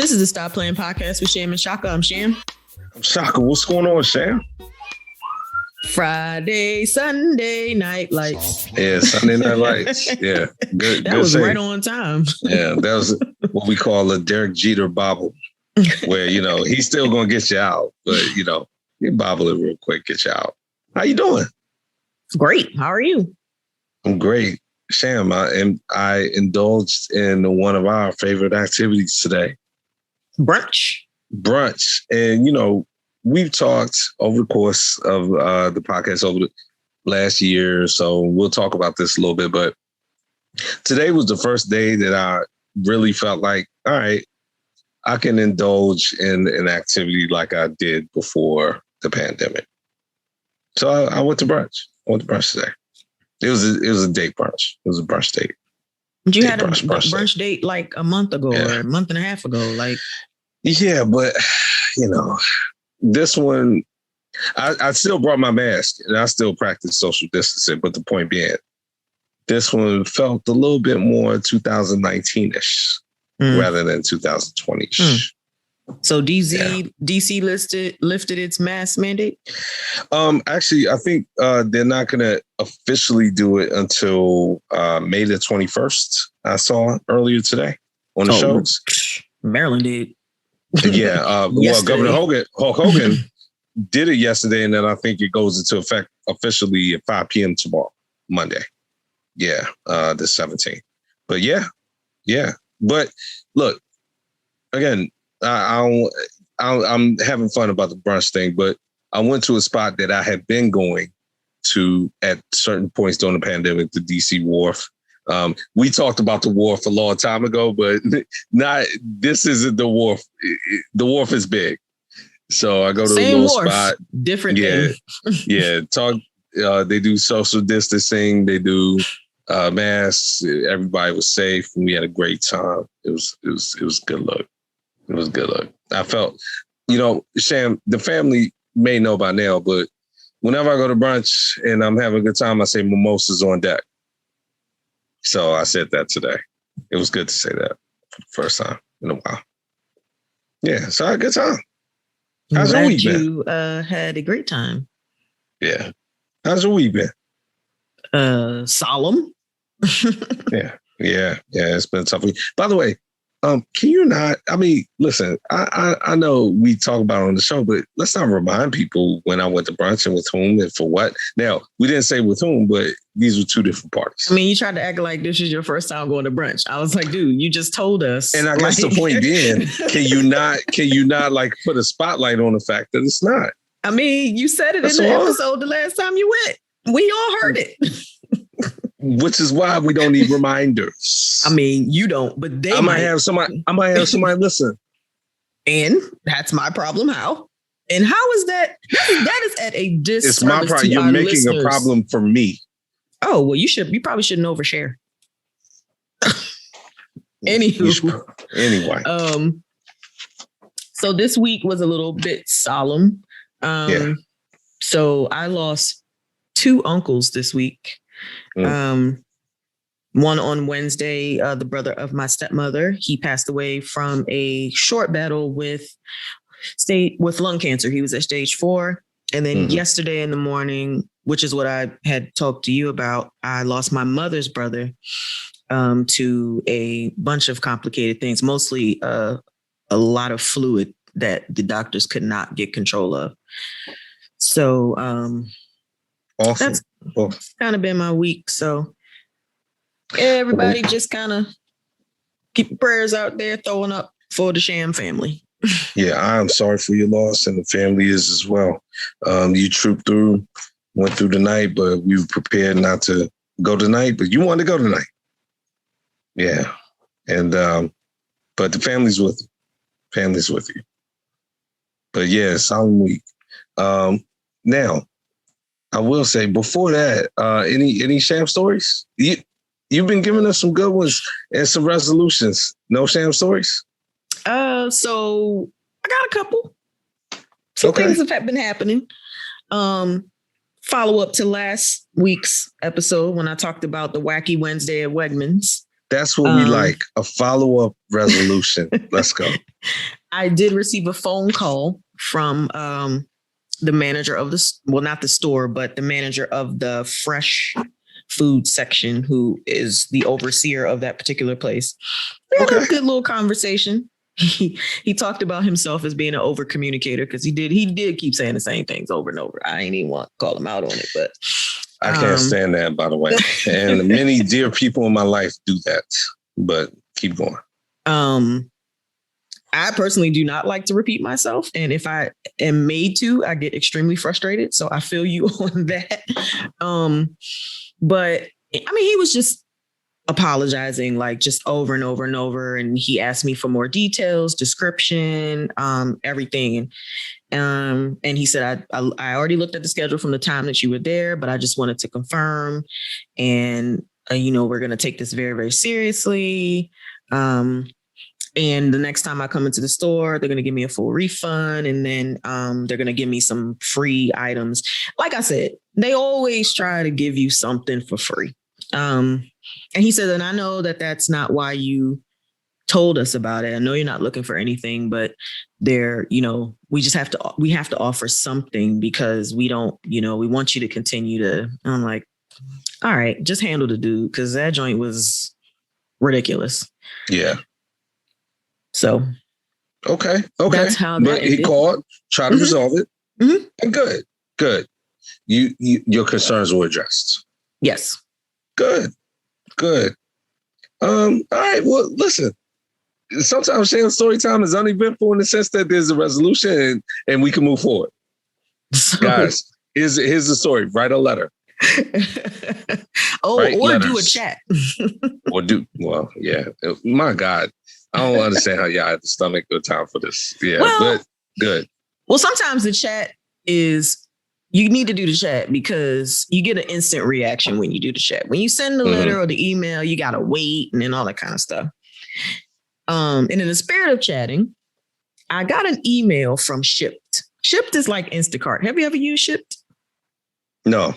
This is the Stop Playing Podcast with Sham and Shaka. I'm Sham. I'm Shaka. What's going on, Sham? Friday, Sunday night lights. Yeah, Sunday night lights. Yeah, good. That good was saying. right on time. Yeah, that was what we call a Derek Jeter bobble, where he's still gonna get you out, but you bobble it real quick, get you out. How you doing? Great. How are you? I'm great, Sham. I indulged in one of our favorite activities today. Brunch, and we've talked over the course of the podcast over the last year, so we'll talk about this a little bit. But today was the first day that I really felt like, all right, I can indulge in an activity like I did before the pandemic. So I went to brunch. I went to brunch today. It was a date brunch. It was a brunch date. You had a brunch date like a month ago or a month and a half ago, like. Yeah, but this one, I still brought my mask and I still practice social distancing. But the point being, this one felt a little bit more 2019-ish rather than 2020-ish. So DC lifted its mask mandate? Actually, I think they're not going to officially do it until May the 21st. I saw earlier today on the shows. Maryland did. Yeah. Well, Governor Hulk Hogan did it yesterday, and then I think it goes into effect officially at 5 p.m. tomorrow, Monday. Yeah, the 17th. But yeah. But look, again, I'm having fun about the brunch thing, but I went to a spot that I had been going to at certain points during the pandemic, the DC Wharf. We talked about the Wharf a long time ago, but this isn't the Wharf. The Wharf is big. So I go to a little spot. Different thing. Yeah. They do social distancing. They do masks. Everybody was safe. And we had a great time. It was good luck. It was good luck. I felt, Sham, the family may know by now, but whenever I go to brunch and I'm having a good time, I say mimosas on deck. So I said that today. It was good to say that for the first time in a while. Yeah, so I had a good time. How's your week been? You had a great time. Yeah. How's your week been? Solemn. Yeah. It's been a tough week. By the way, can you not? I mean, listen, I know we talk about it on the show, but let's not remind people when I went to brunch and with whom and for what. Now, we didn't say with whom, but these were two different parties. I mean, you tried to act like this is your first time going to brunch. I was like, dude, you just told us. And I guess the point being, can you not like put a spotlight on the fact that it's not? I mean, you said it in the episode the last time you went. We all heard it. Which is why we don't need reminders. I mean, you don't, but they I might have somebody listen. And that's my problem. How? And how is that? That is at a disservice. It's my problem. You're making listeners. A problem for me. Oh, well, you probably shouldn't overshare. Anywho. Anyway. So this week was a little bit solemn. So I lost 2 uncles this week. One on Wednesday, the brother of my stepmother, he passed away from a short battle with lung cancer. He was at stage 4. And then yesterday in the morning, which is what I had talked to you about, I lost my mother's brother to a bunch of complicated things, mostly a lot of fluid that the doctors could not get control of. So awesome. That's kind of been my week. So everybody just kind of keep prayers out there, throwing up for the Sham family. Yeah, I'm sorry for your loss, and the family is as well. You went through the night, but we were prepared not to go tonight, but you wanted to go tonight. Yeah. And but the family's with you. Family's with you. But yeah, solemn week. Now, I will say before that, any Sham stories? You've been giving us some good ones and some resolutions. No Sham stories? So I got a couple. Some things have been happening. Follow up to last week's episode when I talked about the Wacky Wednesday at Wegmans. That's what we like. A follow-up resolution. Let's go. I did receive a phone call from the manager of not the store, but the manager of the fresh food section, who is the overseer of that particular place. We had a good little conversation. He talked about himself as being an over communicator, because he did keep saying the same things over and over. I ain't even want to call him out on it, but I can't stand that, by the way. And many dear people in my life do that, but keep going. I personally do not like to repeat myself. And if I am made to, I get extremely frustrated. So I feel you on that. But I mean, he was just apologizing, like just over and over and over. And he asked me for more details, description, everything. And he said, I already looked at the schedule from the time that you were there, but I just wanted to confirm. And, we're going to take this very, very seriously. And the next time I come into the store, they're going to give me a full refund. And then they're going to give me some free items. Like I said, they always try to give you something for free. And he said, and I know that that's not why you told us about it. I know you're not looking for anything, but we have to offer something, because we don't, we want you to continue to. And I'm like, all right, just handle the dude, because that joint was ridiculous. Yeah. So, okay. That's how that but he called, tried to resolve it. Mm-hmm. And good. Your concerns were addressed. Yes. Good. All right. Well, listen. Sometimes sharing story time is uneventful in the sense that there's a resolution and we can move forward. Guys, here's the story. Write a letter. Or do a chat. Yeah. My God. I don't understand how y'all had the stomach or time for this. Yeah, but good. Well, sometimes the chat is, you need to do the chat because you get an instant reaction when you do the chat. When you send the letter or the email, you got to wait and then all that kind of stuff. And in the spirit of chatting, I got an email from Shipt. Shipt is like Instacart. Have you ever used Shipt? No.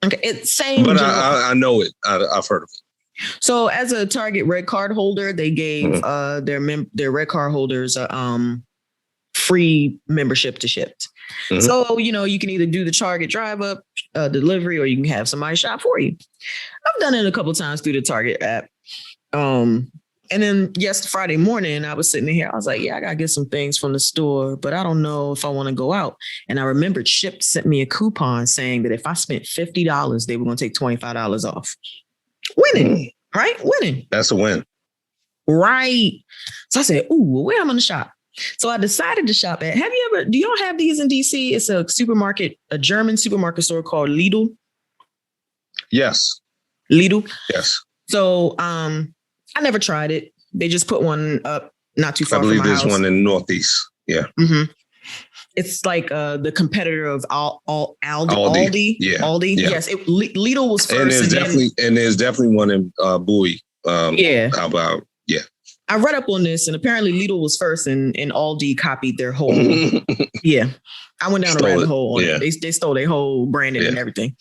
Okay, it's same. But I know it. I've heard of it. So as a Target Red Card holder, they gave their Red Card holders free membership to Shipt. Mm-hmm. So, you can either do the Target drive up delivery, or you can have somebody shop for you. I've done it a couple of times through the Target app. And then Friday morning, I was sitting here. I was like, I got to get some things from the store, but I don't know if I want to go out. And I remembered Shipt sent me a coupon saying that if I spent $50, they were going to take $25 off. Winning, right? Winning. That's a win. Right. So I said, where am I going to shop? So I decided to shop at, do y'all have these in DC? It's a supermarket, a German supermarket store called Lidl. Yes. Lidl? Yes. So I never tried it. They just put one up not too far from my house. I believe there's one in the Northeast. Yeah. Mm-hmm. It's like the competitor of Aldi. Yeah. Aldi. Yeah. Yes. Lidl was first. And there's definitely one in Bowie. How about, I read up on this, and apparently Lidl was first, and Aldi copied their whole. Yeah. I went down a rabbit hole on it. They stole their whole branding and everything.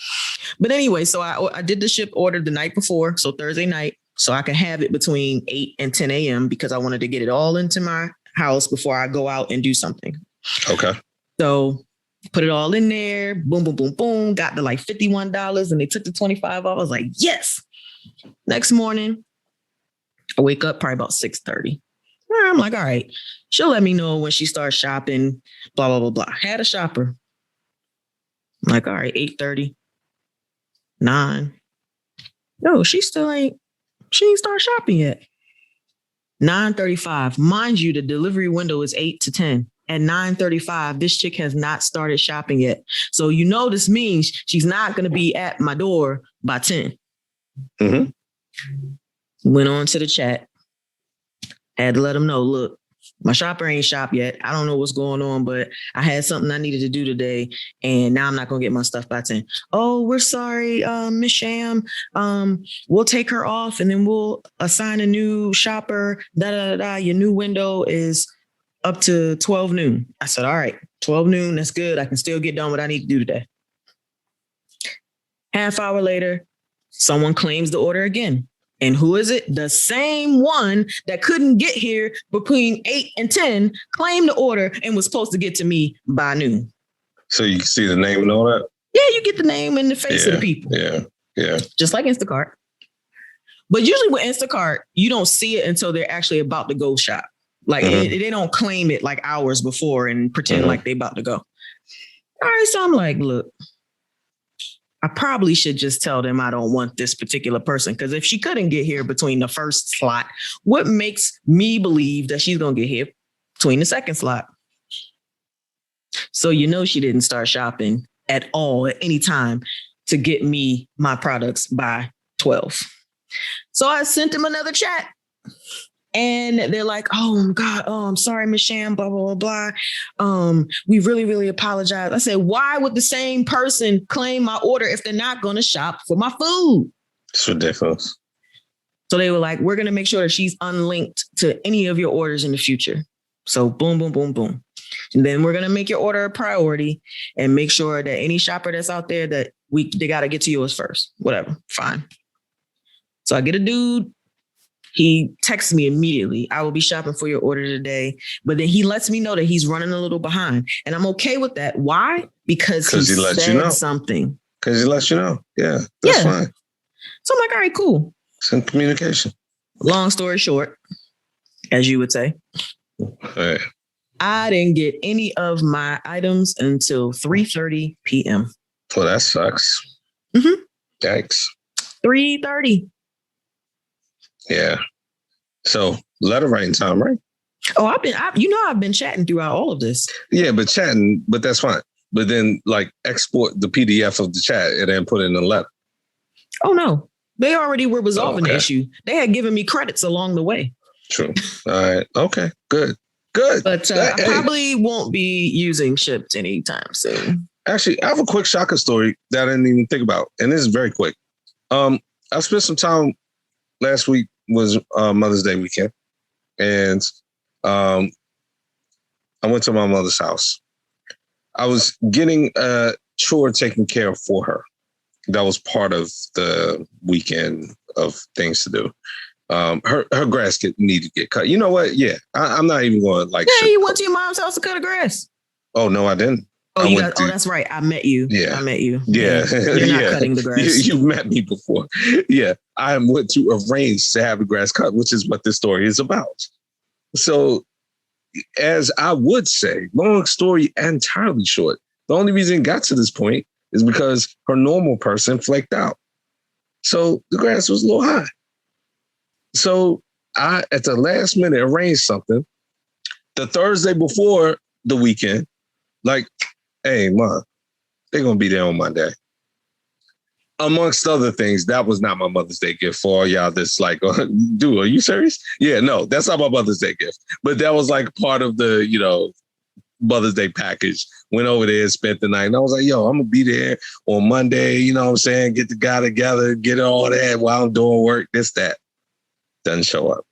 But anyway, so I did the Shipt order the night before. So Thursday night, so I could have it between 8 and 10 a.m. because I wanted to get it all into my house before I go out and do something. Okay. So put it all in there. Boom, boom, boom, boom. Got to like $51 and they took the $25 off. I was like, yes. Next morning, I wake up probably about 6:30. I'm like, all right, she'll let me know when she starts shopping, blah, blah, blah, blah. Had a shopper. I'm like, all right, 8:30, 9. No, she ain't start shopping yet. 9:35. Mind you, the delivery window is 8 to 10. At 9:35, this chick has not started shopping yet. So this means she's not going to be at my door by 10. Mm-hmm. Went on to the chat. Had to let them know, look, my shopper ain't shopped yet. I don't know what's going on, but I had something I needed to do today, and now I'm not going to get my stuff by 10. Oh, we're sorry, Miss Sham. We'll take her off, and then we'll assign a new shopper. Your new window is up to 12 noon. I said, all right, 12 noon. That's good. I can still get done what I need to do today. Half hour later, someone claims the order again. And who is it? The same one that couldn't get here between 8 and 10 claimed the order and was supposed to get to me by noon. So you can see the name and all that? Yeah, you get the name and the face of the people. Yeah. Just like Instacart. But usually with Instacart, you don't see it until they're actually about to go shop. Like they don't claim it like hours before and pretend like they about to go. All right, so I'm like, look, I probably should just tell them I don't want this particular person, because if she couldn't get here between the first slot, what makes me believe that she's going to get here between the second slot? So she didn't start shopping at all at any time to get me my products by 12. So I sent them another chat. And they're like, oh, God, I'm sorry, Miss Sham, blah, blah, blah, blah. We really, really apologize. I said, why would the same person claim my order if they're not going to shop for my food? It's ridiculous. So they were like, we're going to make sure that she's unlinked to any of your orders in the future. So boom, boom, boom, boom. And then we're going to make your order a priority and make sure that any shopper that's out there that they got to get to yours first. Whatever. Fine. So I get a dude. He texts me immediately. I will be shopping for your order today. But then he lets me know that he's running a little behind. And I'm okay with that. Why? Because he said something. Because he lets you know. Yeah, that's fine. So I'm like, all right, cool. It's in communication. Long story short, as you would say, I didn't get any of my items until 3:30 p.m. Well, that sucks. Yikes. 3:30. Yeah. So letter writing time, right? Oh, I've been chatting throughout all of this. Yeah, but that's fine. But then export the PDF of the chat and then put it in the letter. Oh, no. They already were resolving the issue. They had given me credits along the way. True. All right. Okay. Good. But I probably won't be using Shipt anytime soon. Actually, I have a quick shocker story that I didn't even think about. And this is very quick. I spent some time last week was Mother's Day weekend. And I went to my mother's house. I was getting a chore taken care of for her. That was part of the weekend of things to do. Her grass needed to get cut. You know what? Yeah, I'm not even going to you went to your mom's house to cut a grass. Oh, no, I didn't. Oh, that's right. I met you. Yeah. I met you. Yeah. You're not cutting the grass. You met me before. Yeah. I went to arrange to have the grass cut, which is what this story is about. So, as I would say, long story entirely short, the only reason it got to this point is because her normal person flaked out. So the grass was a little high. So I, at the last minute, arranged something. The Thursday before the weekend, hey, Mom, they're going to be there on Monday. Amongst other things, that was not my Mother's Day gift for all y'all that's dude, are you serious? Yeah, no, that's not my Mother's Day gift. But that was part of the, Mother's Day package. Went over there, spent the night. And I was like, yo, I'm going to be there on Monday. You know what I'm saying? Get the guy together, get all that while I'm doing work, this, that. Doesn't show up.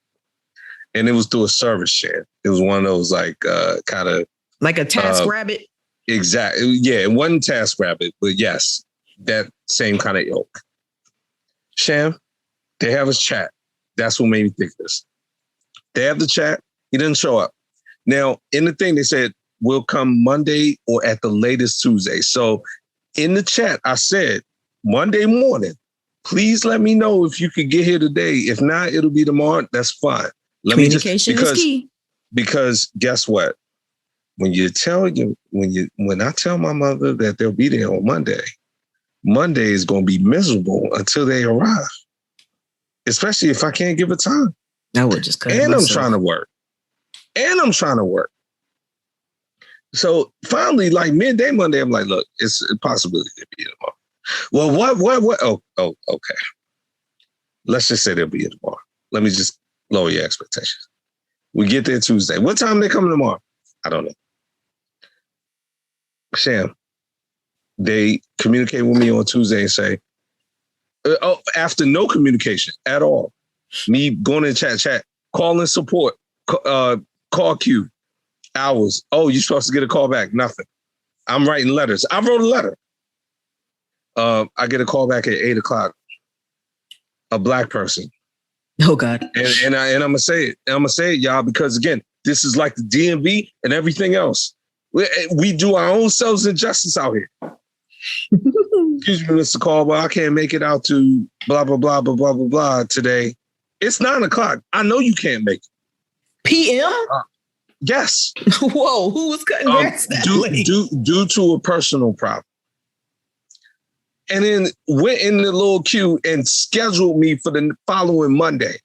And it was through a service share. It was one of those kind of. Like a TaskRabbit? Exactly. Yeah, it wasn't TaskRabbit, but yes, that same kind of ilk. Sham, they have a chat. That's what made me think this. They have the chat. He didn't show up. Now, in the thing, they said, we'll come Monday or at the latest Tuesday. So in the chat, I said, Monday morning, please let me know if you could get here today. If not, it'll be tomorrow. That's fine. Communication is key. Because guess what? When I tell my mother that they'll be there on Monday, Monday is going to be miserable until they arrive. Especially if I can't give it time. I would just cut I'm trying to work. So finally, midday Monday, I'm like, look, it's a possibility to be tomorrow. Well, what? Oh, okay. Let's just say they'll be here tomorrow. Let me just lower your expectations. We get there Tuesday. What time are they coming tomorrow? I don't know. Sham, they communicate with me on Tuesday and say, after no communication at all, me going in chat, calling support, call queue, hours. Oh, you're supposed to get a call back. Nothing. I'm writing letters. I wrote a letter. I get a call back at 8:00. A Black person Oh God. And I'm gonna say it. I'm gonna say it, y'all, because again, this is like the DMV and everything else. We do our own selves injustice out here. Excuse me, Mr. Caldwell. I can't make it out to blah blah blah blah blah blah blah today. It's 9:00. I know you can't make it. PM? Yes. Whoa, who was cutting grass that late? Due to a personal problem. And then went in the little queue and scheduled me for the following Monday.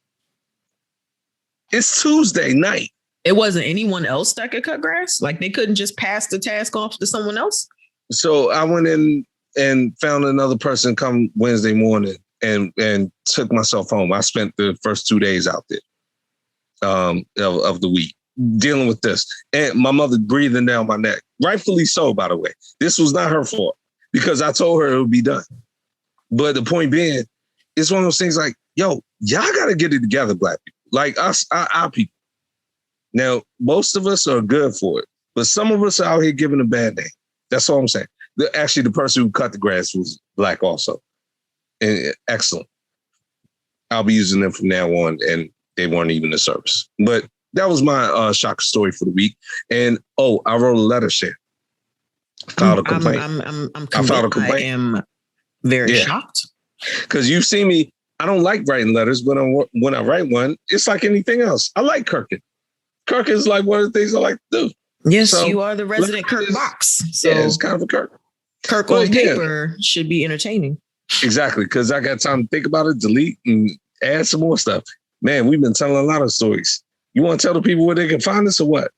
It's Tuesday night. It wasn't anyone else that could cut grass? Like they couldn't just pass the task off to someone else? So I went in and found another person come Wednesday morning and took myself home. I spent the first 2 days out there of the week dealing with this. And my mother breathing down my neck. Rightfully so, by the way. This was not her fault. Because I told her it would be done. But the point being, it's one of those things like, yo, y'all got to get it together, Black people. Like us, our people. Now, most of us are good for it. But some of us are out here giving a bad name. That's all I'm saying. Actually, the person who cut the grass was Black also. And excellent. I'll be using them from now on. And they weren't even in service. But that was my shock story for the week. And, I wrote a letter, Shan. Filed a complaint. I filed a complaint. I am very shocked. Because you see me, I don't like writing letters, but when I write one, it's like anything else. I like Kirkin. Kirk is like one of the things I like to do. Yes, so, you are the resident Kirk box. So yeah, it's kind of a Kirk. Kirk on paper should be entertaining. Exactly, because I got time to think about it, delete, and add some more stuff. Man, we've been telling a lot of stories. You want to tell the people where they can find us or what?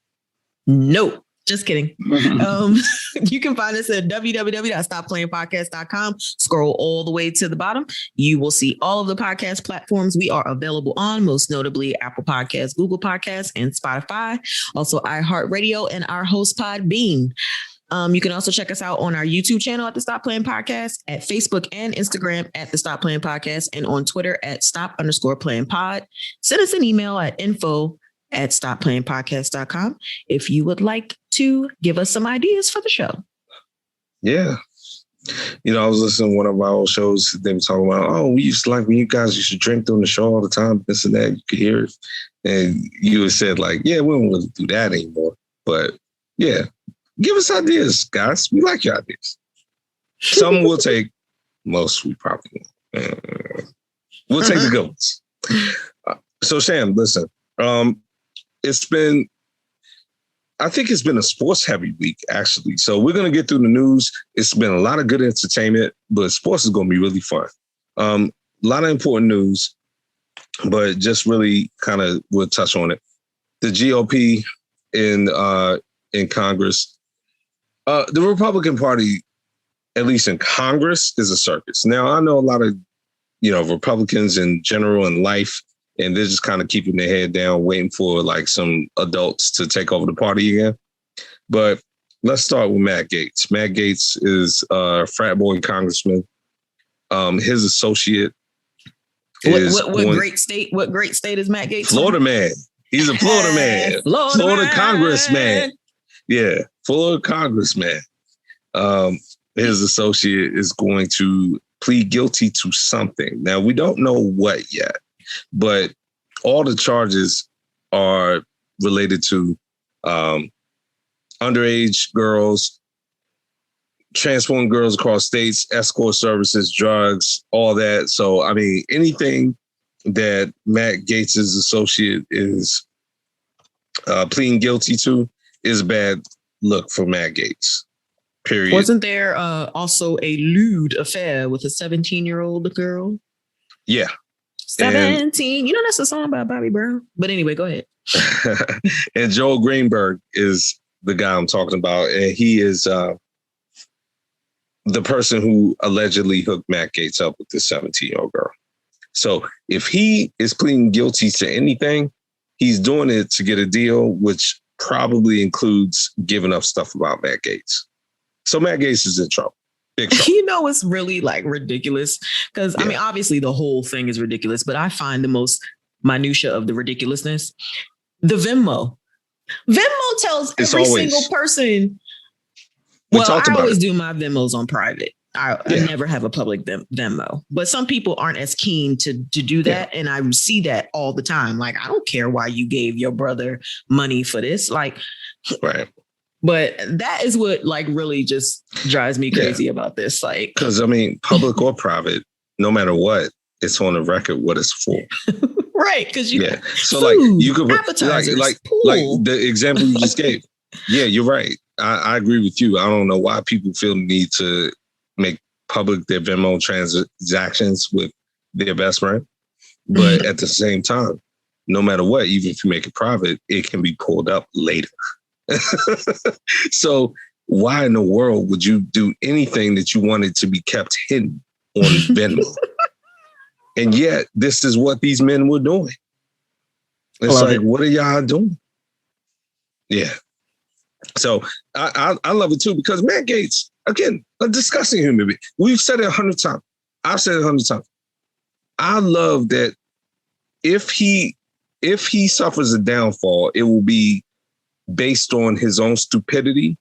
No. Just kidding. You can find us at www.stopplayinpodcast.com. Scroll all the way to the bottom. You will see all of the podcast platforms we are available on, most notably Apple Podcasts, Google Podcasts, and Spotify. Also iHeartRadio and our host Podbean. You can also check us out on our YouTube channel at The Stop Playing Podcast, at Facebook and Instagram at The Stop Playing Podcast, and on Twitter at Stop_playing_pod. Send us an email at info@stopplayinpodcast.com if you would like to give us some ideas for the show. Yeah. I was listening to one of our old shows. They were talking about, we used to like when you guys used to drink during the show all the time, this and that. You could hear it. And you had said like, we don't really do that anymore. But yeah, give us ideas, guys. We like your ideas. Some we'll take. Most we probably won't. We'll take the good ones. So Sham, listen. I think it's been a sports heavy week, actually. So we're going to get through the news. It's been a lot of good entertainment, but sports is going to be really fun. A lot of important news, but just really kind of we'll touch on it. The GOP in Congress, the Republican Party, at least in Congress, is a circus. Now, I know a lot of, Republicans in general in life, and they're just kind of keeping their head down, waiting for like some adults to take over the party again. But let's start with Matt Gaetz. Matt Gaetz is a frat boy congressman. His associate is what great state is Matt Gaetz? Florida man. He's a Florida man. Florida congressman. Yeah, Florida congressman. His associate is going to plead guilty to something. Now, we don't know what yet. But all the charges are related to underage girls, transporting girls across states, escort services, drugs, all that. So, I mean, anything that Matt Gaetz' associate is pleading guilty to is a bad look for Matt Gaetz. Period. Wasn't there also a lewd affair with a 17-year-old girl? Yeah. 17. That's a song by Bobby Brown. But anyway, go ahead. And Joel Greenberg is the guy I'm talking about. And he is the person who allegedly hooked Matt Gaetz up with this 17-year-old girl. So if he is pleading guilty to anything, he's doing it to get a deal, which probably includes giving up stuff about Matt Gaetz. So Matt Gaetz is in trouble. It's really like ridiculous because I mean, obviously the whole thing is ridiculous, but I find the most minutia of the ridiculousness. The Venmo tells every single person. Well, I always do my Venmos on private. I never have a public Venmo, but some people aren't as keen to do that. And I see that all the time. Like, I don't care why you gave your brother money for this. Like, right. But that is what like really just drives me crazy about this. Like, because I mean, public or private, no matter what, it's on the record what it's for. Right. Because so like you could like the example you just gave. Yeah, you're right. I agree with you. I don't know why people feel the need to make public their Venmo transactions with their best friend. But at the same time, no matter what, even if you make it private, it can be pulled up later. So why in the world would you do anything that you wanted to be kept hidden on Venmo? And yet this is what these men were doing. It's like, what are y'all doing? Yeah. So I love it too, because Matt Gaetz, again, a disgusting human being. We've said it 100 times. I've said it 100 times. I love that if he suffers a downfall, it will be based on his own stupidity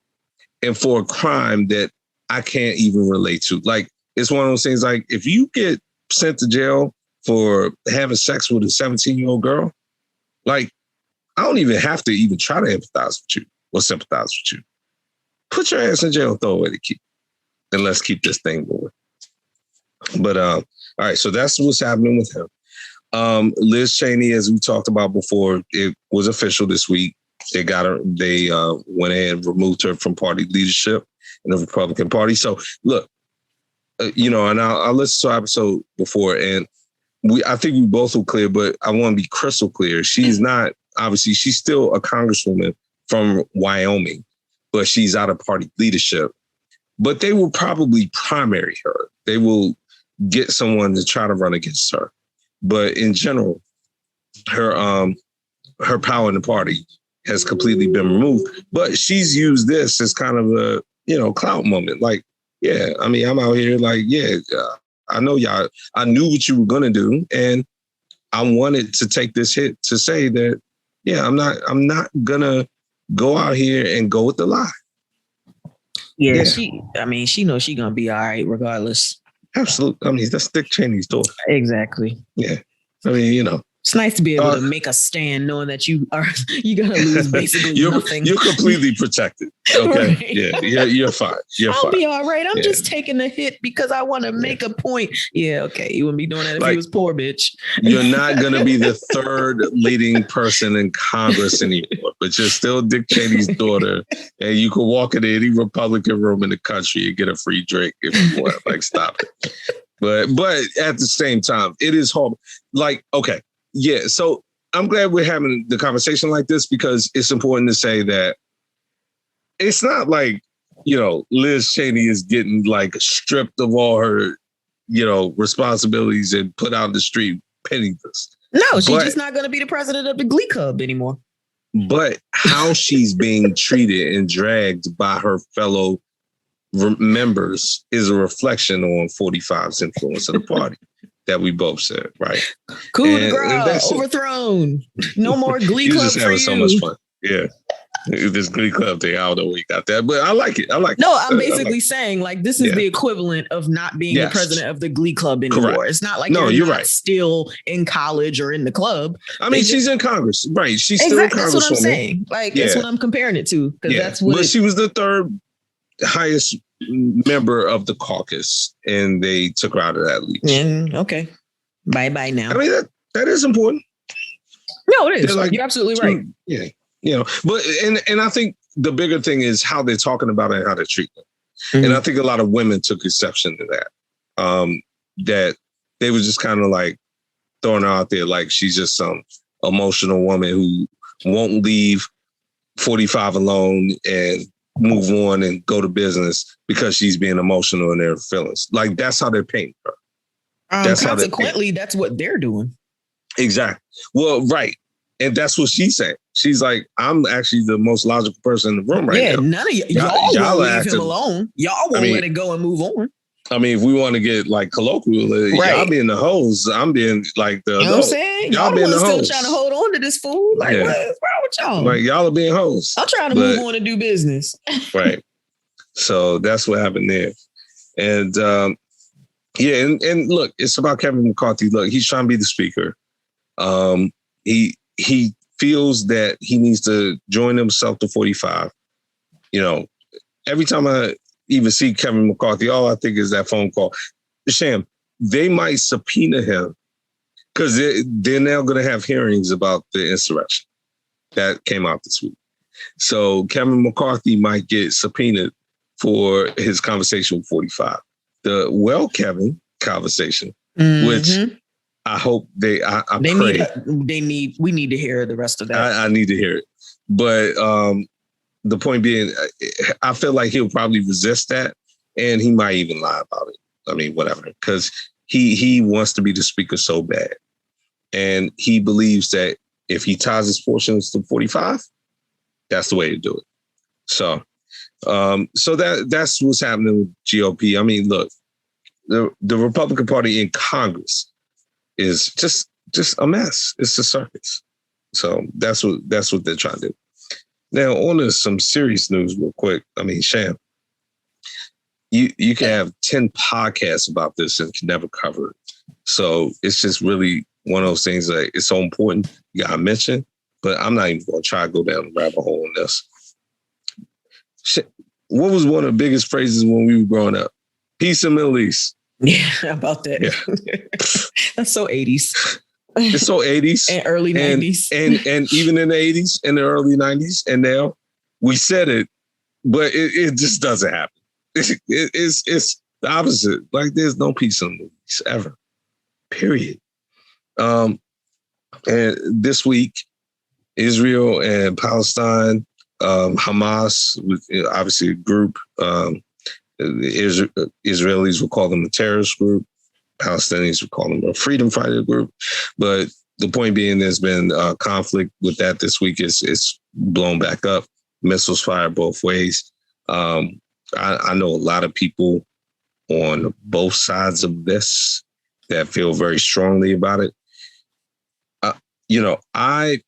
and for a crime that I can't even relate to. Like, it's one of those things, like, if you get sent to jail for having sex with a 17-year-old girl, like, I don't even have to even try to empathize with you or sympathize with you. Put your ass in jail and throw away the key. And let's keep this thing going. But all right, so that's what's happening with him. Liz Cheney, as we talked about before, it was official this week. They got her. They went ahead and removed her from party leadership in the Republican Party. So look, and I listened to our episode before, and I think we both were clear, but I want to be crystal clear. She's not, obviously, she's still a congresswoman from Wyoming, but she's out of party leadership. But they will probably primary her. They will get someone to try to run against her. But in general, her power in the party has completely been removed. But she's used this as kind of a, clout moment. Like, yeah, I mean, I'm out here like, I know y'all, I knew what you were going to do. And I wanted to take this hit to say that, I'm not going to go out here and go with the lie. Yeah. She knows she's going to be all right regardless. Absolutely. I mean, that's Dick Cheney's daughter. Exactly. Yeah. I mean, it's nice to be able to make a stand knowing that you're going to lose basically nothing. You're completely protected. Okay. Right. Yeah. You're fine. I'll be all right. I'm just taking a hit because I want to make a point. Yeah. Okay. You wouldn't be doing that if you was poor, bitch. You're not going to be the third leading person in Congress anymore, but you're still Dick Cheney's daughter. And you can walk into any Republican room in the country and get a free drink if you want. Like, stop it. But at the same time, it is hard. Like, okay. Yeah, so I'm glad we're having the conversation like this, because it's important to say that it's not like, Liz Cheney is getting like stripped of all her, responsibilities and put out in the street penniless. No, she's just not going to be the president of the Glee Club anymore. But how she's being treated and dragged by her fellow members is a reflection on 45's influence of the party. That we both said, right? Coup de grace, overthrown. No more Glee Club for you. So much fun. Yeah. This Glee Club thing, I don't know where you got that, but I like it. No, I'm basically saying like this is the equivalent of not being the president of the Glee Club anymore. Correct. It's not like you're not still in college or in the club. I mean, she's in Congress, right? She's still in Congress. That's what I'm saying. Like that's what I'm comparing it to, because that's what. But she was the third highest member of the caucus, and they took her out of that leadership. Okay. Bye now. I mean, that is important. No, it is. Like, you're absolutely right. Yeah. But and I think the bigger thing is how they're talking about it and how they treat them. Mm-hmm. And I think a lot of women took exception to that. That they were just kind of like throwing her out there like she's just some emotional woman who won't leave 45 alone and move on and go to business because she's being emotional in their feelings. Like, that's how they're painting her. Consequently, that's what they're doing. Exactly. Well, right. And that's what she's saying. She's like, I'm actually the most logical person in the room right now. Yeah, none of y'all won't leave him alone. Y'all won't let it go and move on. I mean, if we want to get like colloquial, y'all being the hoes, I'm being like the. You know what I'm saying? Y'all being the hoes. Still trying to hold on to this fool. Like, what's wrong with y'all? Like, y'all are being hoes. I'm trying to move on and do business. Right. So that's what happened there. And and look, it's about Kevin McCarthy. Look, he's trying to be the speaker. He feels that he needs to join himself to 45. You know, every time I even see Kevin McCarthy, all I think is that phone call. Sham, they might subpoena him because they're now going to have hearings about the insurrection that came out this week. So Kevin McCarthy might get subpoenaed for his conversation with 45. The Kevin conversation, which I hope we need to hear the rest of that. I need to hear it. But the point being, I feel like he'll probably resist that, and he might even lie about it. I mean, whatever, because he wants to be the speaker so bad. And he believes that if he ties his fortunes to 45, that's the way to do it. So that's what's happening with GOP. I mean, look, the Republican Party in Congress is just a mess. It's a circus. So that's what they're trying to do. Now, on to some serious news real quick. I mean, Sham, you can have 10 podcasts about this and can never cover it. So it's just really one of those things that it's so important. You got to mention, but I'm not even going to try to go down the rabbit hole on this. What was one of the biggest phrases when we were growing up? Peace in the Middle East. Yeah, about that. Yeah. That's so 80s. It's so 80s. And early 90s. And even in the 80s and the early 90s. And now we said it, but it just doesn't happen. It's the opposite. Like there's no peace in the Middle East ever. Period. And this week, Israel and Palestine, Hamas, obviously a group. Israelis will call them a terrorist group. Palestinians will call them a freedom fighter group. But the point being, there's been conflict with that this week. It's blown back up. Missiles fired both ways. I know a lot of people on both sides of this that feel very strongly about it. I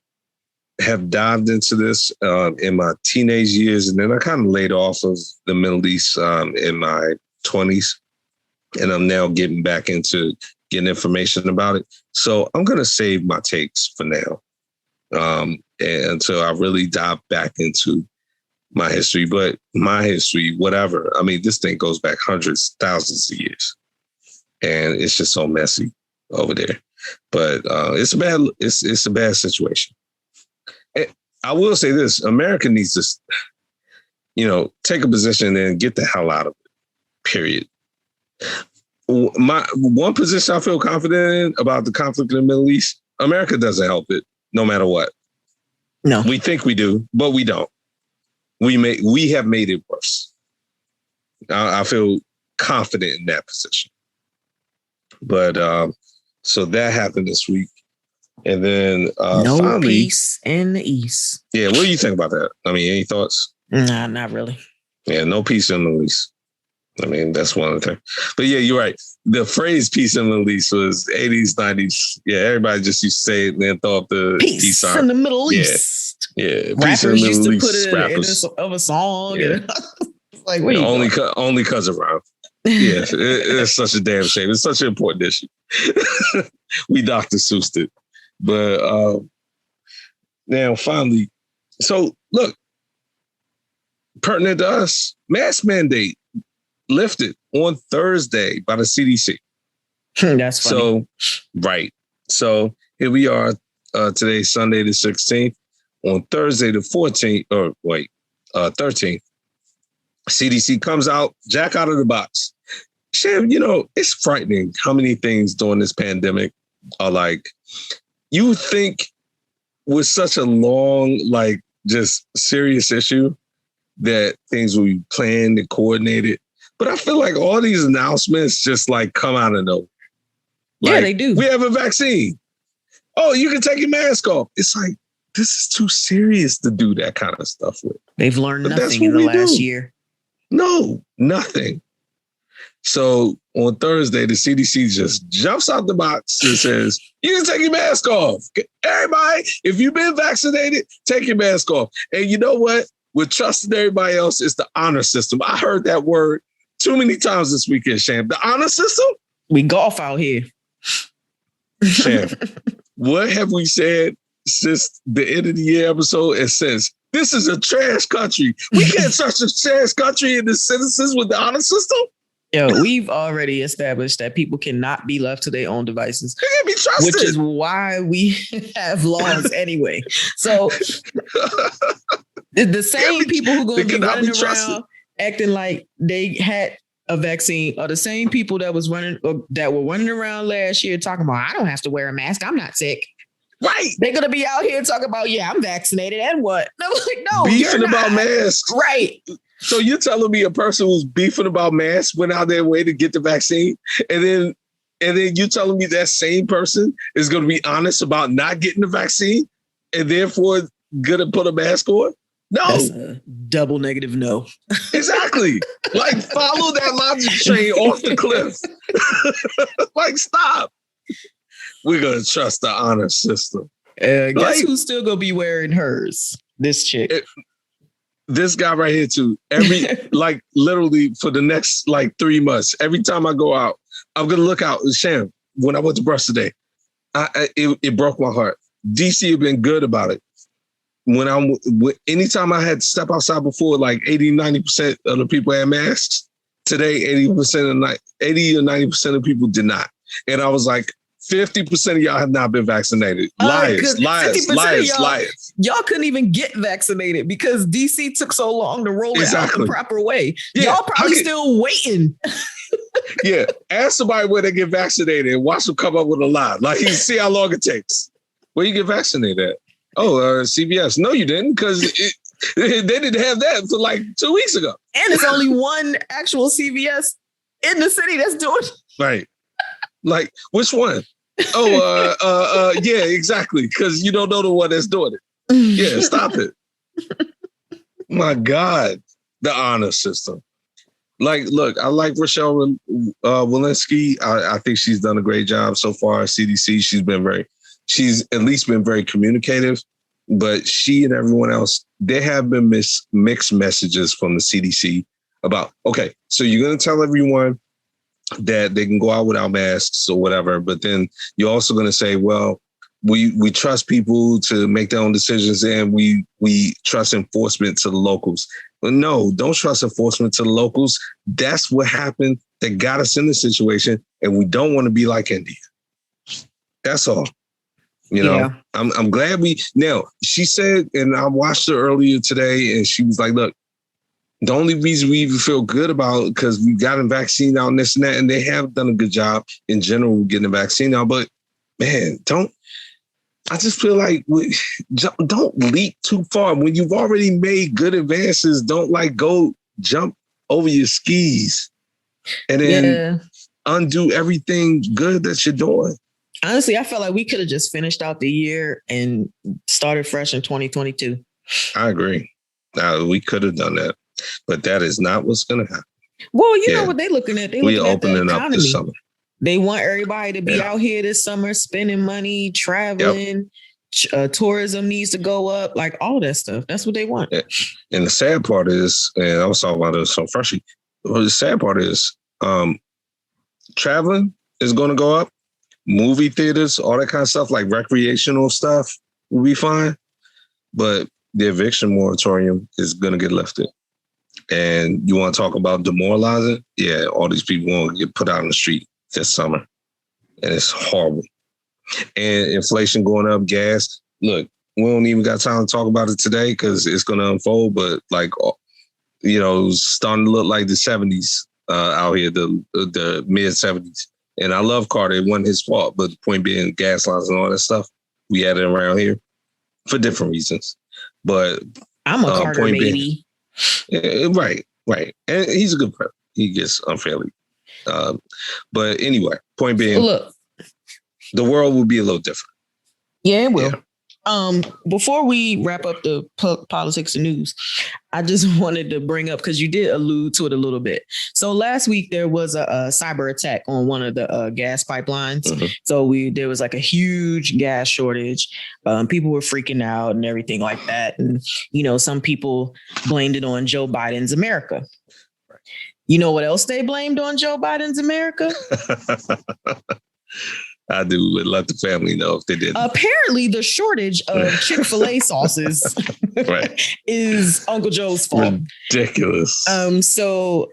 have dived into this in my teenage years, and then I kind of laid off of the Middle East in my 20s, and I'm now getting back into getting information about it. So I'm going to save my takes for now and until I really dive back into my history. But my history, whatever, I mean, this thing goes back hundreds, thousands of years, and it's just so messy over there. But it's a bad situation. I will say this: America needs to, take a position and get the hell out of it. Period. My one position I feel confident in about the conflict in the Middle East: America doesn't help it, no matter what. No, we think we do, but we don't. We have made it worse. I feel confident in that position. But so that happened this week. And then no finally, peace in the East. Yeah, what do you think about that? I mean, any thoughts? Nah, not really. Yeah, no peace in the Middle East. I mean, that's one of the things. But yeah, you're right. The phrase peace in the Middle East was 80s, 90s. Yeah, everybody just used to say it and then throw up the peace sign. In the Middle East. Yeah. Rappers used to put it in a song. Yeah. Like, wait. Only because of rhyme. Yeah, it's such a damn shame. It's such an important issue. We Dr. Seussed it. But now finally, so look, pertinent to us, mask mandate lifted on Thursday by the CDC. That's funny. So, right. So here we are today, Sunday the 16th. On Thursday the 14th, 13th, CDC comes out, jack out of the box. Sham, it's frightening how many things during this pandemic are like, you would think with such a long, just serious issue that things will be planned and coordinated. But I feel like all these announcements just come out of nowhere. Yeah, they do. We have a vaccine. Oh, you can take your mask off. It's like, this is too serious to do that kind of stuff with. They've learned nothing in the last year. No, nothing. So on Thursday, the CDC just jumps out the box and says, you can take your mask off. Everybody, if you've been vaccinated, take your mask off. And you know what? We're trusting everybody else. It's the honor system. I heard that word too many times this weekend, Sham. The honor system? We golf out here. Sham, what have we said since the end of the year episode? It says, this is a trash country. We can't trust a trash country and the citizens with the honor system? Yo, we've already established that people cannot be left to their own devices. They can't be trusted. Which is why we have laws anyway. So the same people who are going to be running around acting like they had a vaccine are the same people that were running around last year talking about, I don't have to wear a mask. I'm not sick. Right. They're going to be out here talking about, yeah, I'm vaccinated and what? And I'm like, no, beefing about masks. Right. So you're telling me a person who's beefing about masks went out their way to get the vaccine, and then you're telling me that same person is going to be honest about not getting the vaccine and therefore going to put a mask on? No. That's a double negative no. Exactly. Like, follow that logic train off the cliff. Like, stop. We're going to trust the honor system. Guess who's still going to be wearing hers? This chick. This guy right here too. Like literally for the next 3 months, every time I go out, I'm gonna look out. Sham, when I went to brush today, it broke my heart. DC have been good about it. Anytime I had to step outside before, 80-90% of the people had masks. Today, 80 or 90% of people did not, and I was like, 50% of y'all have not been vaccinated. Liars. Y'all couldn't even get vaccinated because DC took so long to roll it out the proper way. Yeah, y'all probably still waiting. Yeah. Ask somebody where they get vaccinated and watch them come up with a lie. See how long it takes. Where you get vaccinated at? Oh, CVS. No, you didn't, because they didn't have that for 2 weeks ago. And it's only one actual CVS in the city that's doing it. Right. Which one? Oh, yeah, exactly. Because you don't know the one that's doing it. Yeah, stop it. My God, the honor system. Look, I like Rochelle Walensky. I think she's done a great job so far. CDC, she's at least been very communicative. But she and everyone else, there have been mixed messages from the CDC about, okay, so you're going to tell everyone that they can go out without masks or whatever, but then you're also going to say, well, we trust people to make their own decisions and we trust enforcement to the locals. But no, don't trust enforcement to the locals. That's what happened that got us in this situation, and we don't want to be like India. That's all. Yeah. I'm glad now she said, and I watched her earlier today, and she was like, look, the only reason we even feel good about it because we got a vaccine out and this and that, and they have done a good job in general getting a vaccine out. But man, I just feel like don't leap too far. When you've already made good advances, don't go jump over your skis and then undo everything good that you're doing. Honestly, I felt like we could have just finished out the year and started fresh in 2022. I agree. We could have done that. But that is not what's going to happen. Well, you know what they're looking at? We're opening up this summer. They want everybody to be out here this summer, spending money, traveling. Yep. Tourism needs to go up, all that stuff. That's what they want. And the sad part is, and I was talking about this on Freshie, the sad part is traveling is going to go up. Movie theaters, all that kind of stuff, recreational stuff will be fine. But the eviction moratorium is going to get lifted. And you want to talk about demoralizing? Yeah, all these people want to get put out on the street this summer. And it's horrible. And inflation going up, gas. Look, we don't even got time to talk about it today because it's going to unfold. But it's starting to look like the 70s out here, the mid 70s. And I love Carter. It wasn't his fault. But the point being, gas lines and all that stuff, we had it around here for different reasons. But I'm a Carter baby. Right. And he's a good player. He gets unfairly. But anyway, point being, look, the world will be a little different. Yeah, it will. Before we wrap up the politics and news, I just wanted to bring up, because you did allude to it a little bit. So last week there was a cyber attack on one of the gas pipelines. Mm-hmm. So there was a huge gas shortage. People were freaking out and everything like that. And, some people blamed it on Joe Biden's America. You know what else they blamed on Joe Biden's America? I do. Let the family know if they did. Apparently, the shortage of Chick-fil-A sauces is Uncle Joe's fault. Ridiculous. So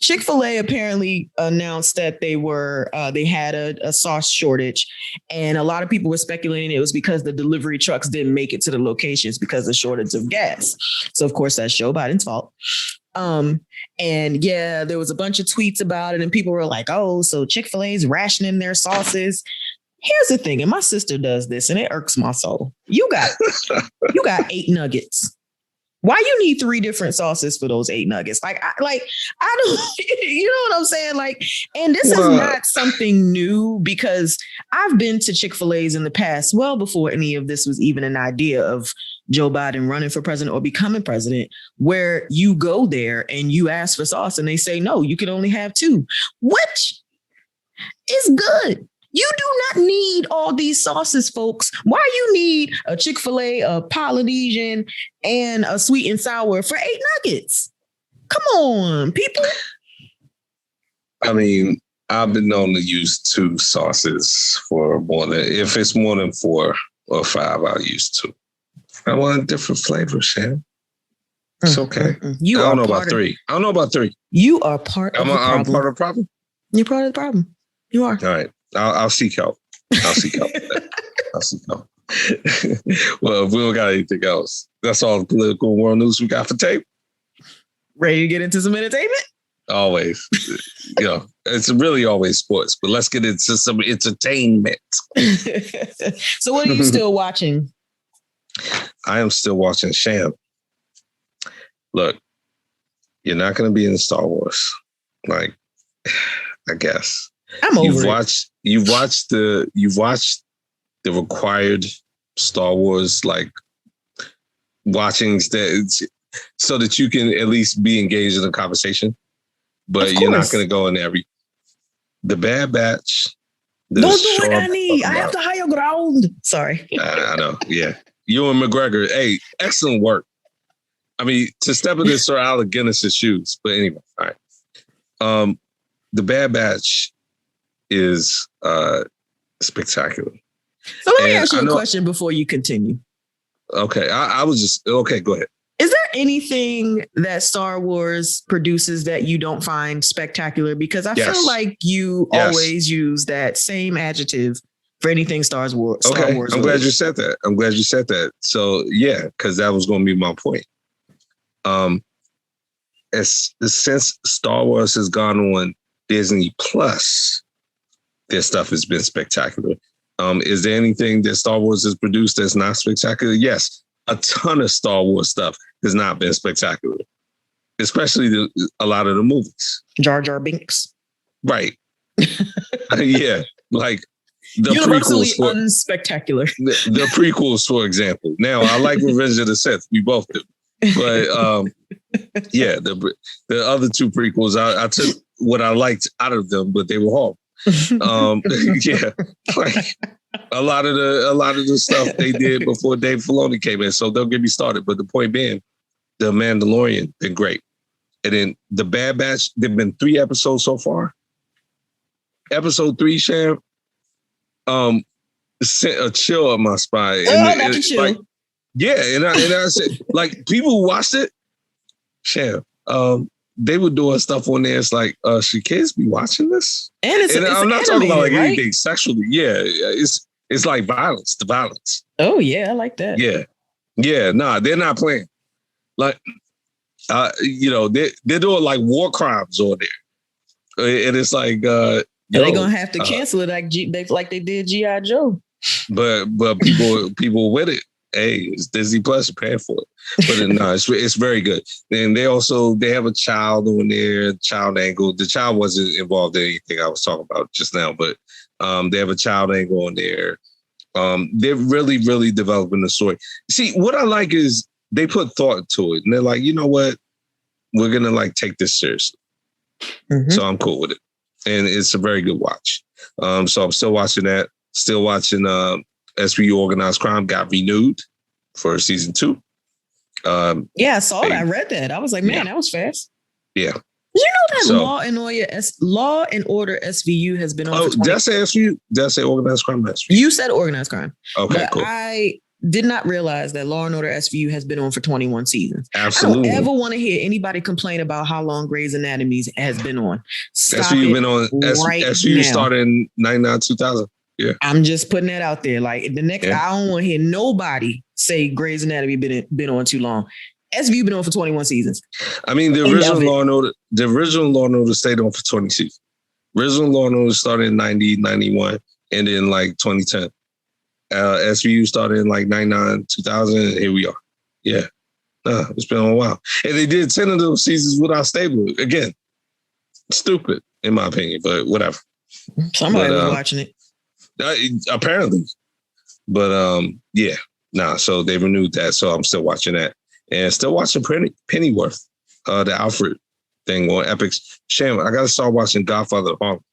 Chick-fil-A apparently announced that they had a sauce shortage, and a lot of people were speculating it was because the delivery trucks didn't make it to the locations because of shortage of gas. So of course that's Joe Biden's fault. And yeah, there was a bunch of tweets about it, and people were like, "Oh, so Chick-fil-A is rationing their sauces." Here's the thing, and my sister does this, and it irks my soul. You got 8 nuggets. Why you need 3 different sauces for those 8 nuggets? I don't, you know what I'm saying? Like, and this is not something new, because I've been to Chick-fil-A's in the past, well before any of this was even an idea of Joe Biden running for president or becoming president, where you go there and you ask for sauce and they say, no, you can only have 2, which is good. You do not need all these sauces, folks. Why you need a Chick-fil-A, a Polynesian, and a sweet and sour for 8 nuggets? Come on, people. I mean, I've been known to use 2 sauces for if it's more than 4 or 5, I'll use 2. I want a different flavor, Shan. It's okay. I don't know about 3. I don't know about 3. You are part of the problem. I'm part of the problem? You're part of the problem. You are. All right. I'll seek help. I'll seek help. Well, if we don't got anything else, that's all the political world news we got for tape. Ready to get into some entertainment? Always. It's really always sports, but let's get into some entertainment. So what are you still watching? I am still watching Sham. Look, you're not going to be in Star Wars. Like, I guess. I'm over it. You've watched the required Star Wars watchings so that you can at least be engaged in a conversation, but you're not going to go in the Bad Batch. Don't do what I need. I have the higher ground. Sorry. I know. Yeah. Ewan McGregor. Hey, excellent work. I mean, to step into Sir Alec Guinness's shoes. But anyway, all right. The Bad Batch is spectacular. So let me ask you a question before you continue. Okay. I was just, okay, go ahead. Is there anything that Star Wars produces that you don't find spectacular? Because I feel like you always use that same adjective for anything Star Wars. I'm glad you said that. So yeah, because that was going to be my point. Since Star Wars has gone on Disney Plus, their stuff has been spectacular. Is there anything that Star Wars has produced that's not spectacular? Yes, a ton of Star Wars stuff has not been spectacular, especially a lot of the movies. Jar Jar Binks. Right. Yeah. Like the universally prequels. Unspectacular. The prequels, for example. Now, I like Revenge of the Sith. We both do. But yeah, the other 2 prequels, I took what I liked out of them, but they were horrible. Yeah, like a lot of the stuff they did before Dave Filoni came in. So don't get me started. But the point being, The Mandalorian been great, and then The Bad Batch. There've been 3 episodes so far. Episode 3, Sham, sent a chill up my spine. And chill. Like, yeah, and I said, like, people who watched it, Sham, they were doing stuff on there. It's like, should kids be watching this? And I'm not talking about like anything sexually. Yeah, it's like violence. The violence. Oh yeah, I like that. Yeah. Nah, they're not playing. Like, they're doing like war crimes on there, and it's like, they're gonna have to cancel it like they did G.I. Joe. But people with it. Hey, it's Disney Plus, paying for it. But no, it's very good. And they have a child on there, child angle. The child wasn't involved in anything I was talking about just now, but they have a child angle on there. They're really, really developing the story. See, what I like is they put thought to it, and they're like, you know what? We're gonna like take this seriously. Mm-hmm. So I'm cool with it, and it's a very good watch. So I'm still watching that. Still watching SVU Organized Crime got renewed for season 2. Yeah, I saw that. I read that. I was like, man, that was fast. Yeah. You know that Law and Order SVU has been on. Oh, did I say SVU? Did I say organized crime? SVU? You said organized crime. Okay, cool. I did not realize that Law and Order SVU has been on for 21 seasons. Absolutely. I don't ever want to hear anybody complain about how long Grey's Anatomy has been on. SVU been on. SVU started in 99, 2000. Yeah. I'm just putting that out there. Like the next, I don't want to hear nobody say Grey's Anatomy been on too long. SVU been on for 21 seasons. I mean, the original Law and Order stayed on for 20 seasons. Original Law and Order started in 90, 91, and then like 2010. SVU started in like 99, 2000, and here we are. Yeah. It's been a while. And they did 10 of those seasons without stable. Again, stupid, in my opinion, but whatever. Somebody was watching it. Apparently. But yeah. So they renewed that, so I'm still watching that. And still watching Pennyworth, the Alfred thing on Epix. Shame, I got to start watching Godfather of Harlem.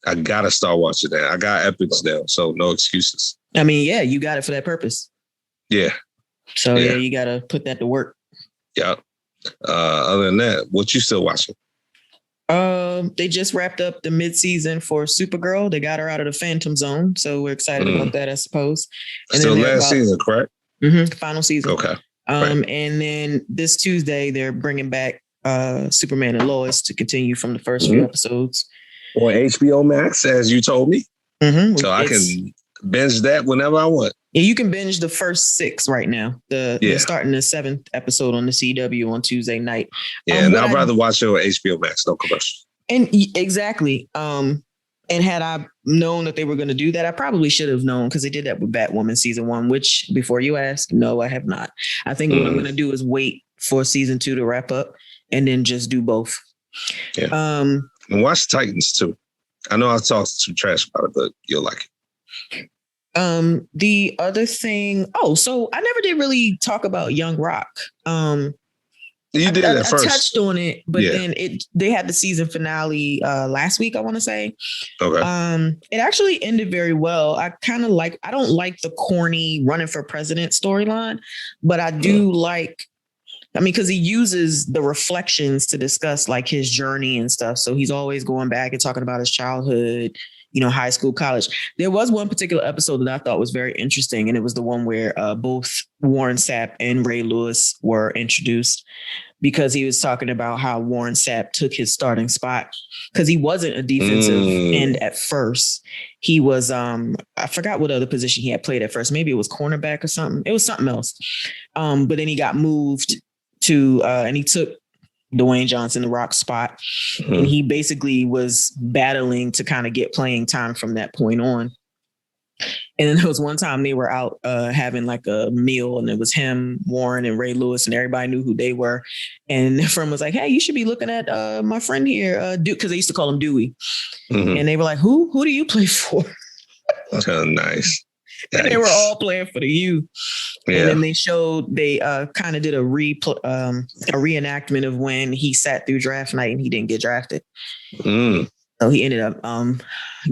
I got to start watching that. I got Epix now, so no excuses. I mean, yeah, you got it for that purpose. Yeah. So, yeah you got to put that to work. Yeah. Other than that, what you still watching? They just wrapped up the mid-season for Supergirl. They got her out of the Phantom Zone, so we're excited about that, I suppose. And still last season, correct? Final season. Okay. And then this Tuesday, they're bringing back Superman and Lois to continue from the first few episodes. On HBO Max, as you told me. So I can binge that whenever I want. Yeah, you can binge the first 6 right now. They're starting the 7th episode on the CW on Tuesday night. Yeah, and I'd rather watch it on HBO Max, no commercials. And exactly. And had I known that they were going to do that, I probably should have known, because they did that with Batwoman season 1, which, before you ask, no, I have not. I think what I'm going to do is wait for season 2 to wrap up and then just do both. Yeah. And watch Titans too. I know I talked too trash about it, but you'll like it. The other thing, so I never did really talk about Young Rock. You did at first. I touched on it, but then they had the season finale last week, I want to say. Okay. It actually ended very well. I don't like the corny running for president storyline, but I do because he uses the reflections to discuss like his journey and stuff. So he's always going back and talking about his childhood, high school, college. There was one particular episode that I thought was very interesting, and it was the one where both Warren Sapp and Ray Lewis were introduced, because he was talking about how Warren Sapp took his starting spot because he wasn't a defensive end at first. He was, I forgot what other position he had played at first. Maybe it was cornerback or something. It was something else. But then he got moved to, and he took Dwayne Johnson, the Rock spot. And he basically was battling to kind of get playing time from that point on. And then there was one time they were out having like a meal, and it was him, Warren, and Ray Lewis, and everybody knew who they were. And their friend was like, "Hey, you should be looking at my friend here, because they used to call him Dewey." And they were like, "Who do you play for?" Oh, nice. And they were all playing for the U. Yeah. And then they kind of did a reenactment of when he sat through draft night and he didn't get drafted. So he ended up